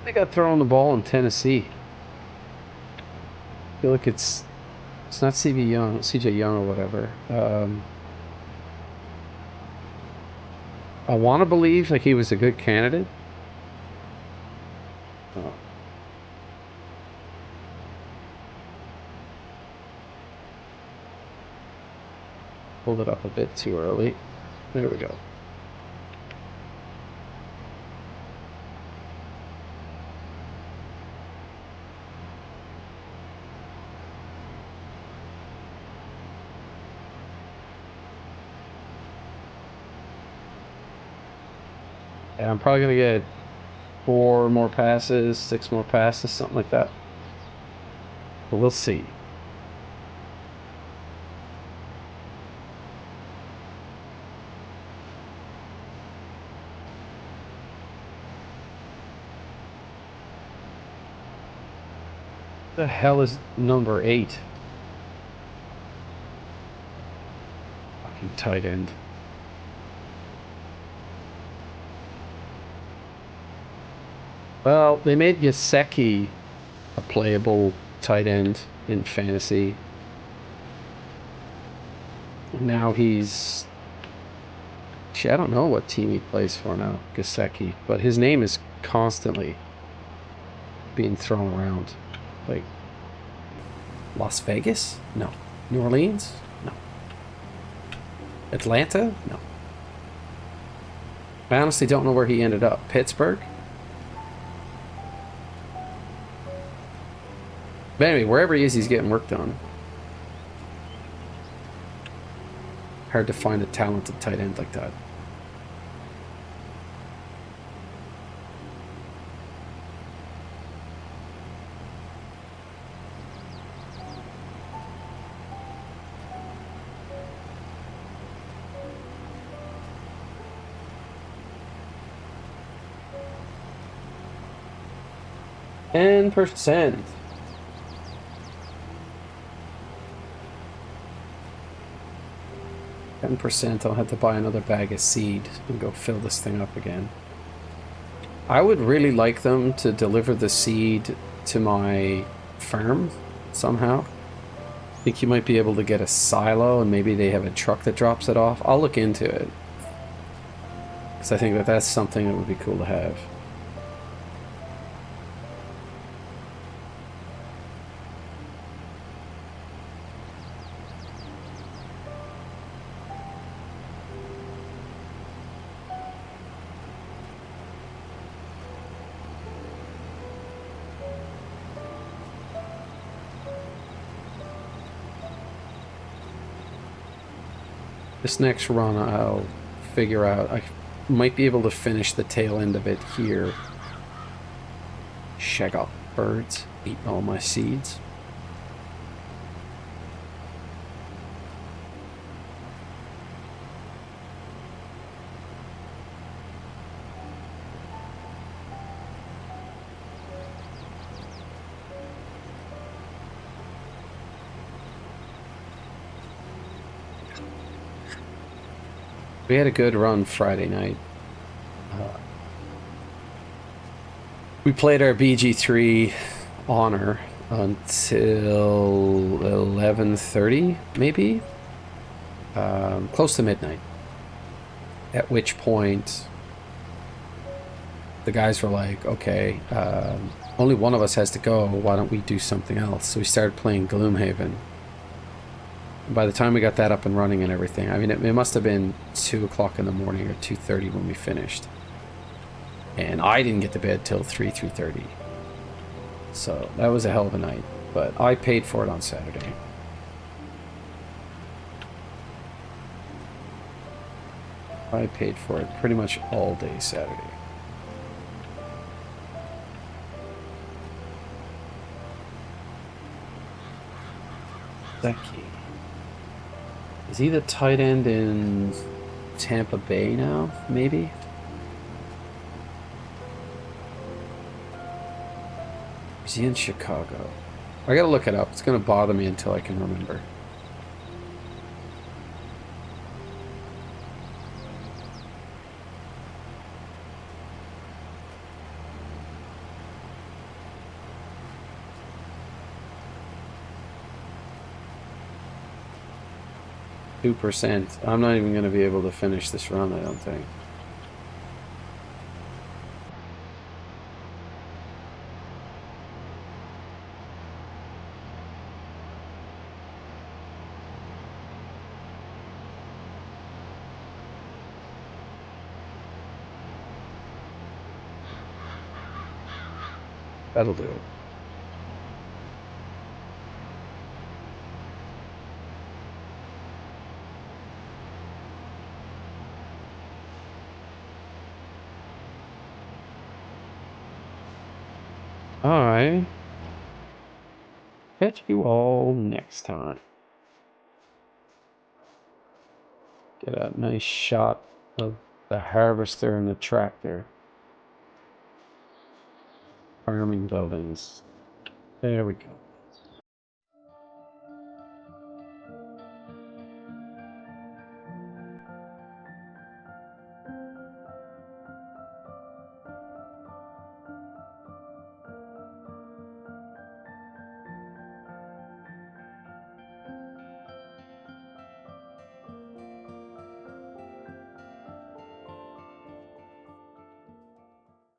They got thrown the ball in Tennessee. I feel like it's not CJ Young or whatever. I want to believe like he was a good candidate. Oh. Pulled it up a bit too early. There we go. Yeah, I'm probably gonna get 4 more passes, 6 more passes, something like that. But we'll see. The hell is number 8? Fucking tight end. Well, they made Gesicki a playable tight end in fantasy. Now he's... I don't know what team he plays for now, Gesicki, but his name is constantly being thrown around. Like, Las Vegas? No. New Orleans? No. Atlanta? No. I honestly don't know where he ended up. Pittsburgh? But anyway, wherever he is, he's getting work done. Hard to find a talented tight end like that. %. 10%, I'll have to buy another bag of seed and go fill this thing up again. I would really like them to deliver the seed to my farm somehow. Think you might be able to get a silo and maybe they have a truck that drops it off. I'll look into it. Because I think that that's something that would be cool to have. This next run I'll figure out. I might be able to finish the tail end of it here. Shag off birds, eating all my seeds. We had a good run Friday night. We played our BG3 Honor until 11:30, maybe? Close to midnight. At which point, the guys were like, okay, only one of us has to go, why don't we do something else? So we started playing Gloomhaven. By the time we got that up and running and everything, I mean, it must have been 2 o'clock in the morning or 2:30 when we finished. And I didn't get to bed till 3:30. So that was a hell of a night. But I paid for it on Saturday. I paid for it pretty much all day Saturday. Becky. Is he the tight end in Tampa Bay now? Maybe? Is he in Chicago? I gotta look it up. It's gonna bother me until I can remember. %. I'm not even gonna be able to finish this run, I don't think. That'll do it. Alright. Catch you all next time. Get a nice shot of the harvester and the tractor. Farming buildings. There we go.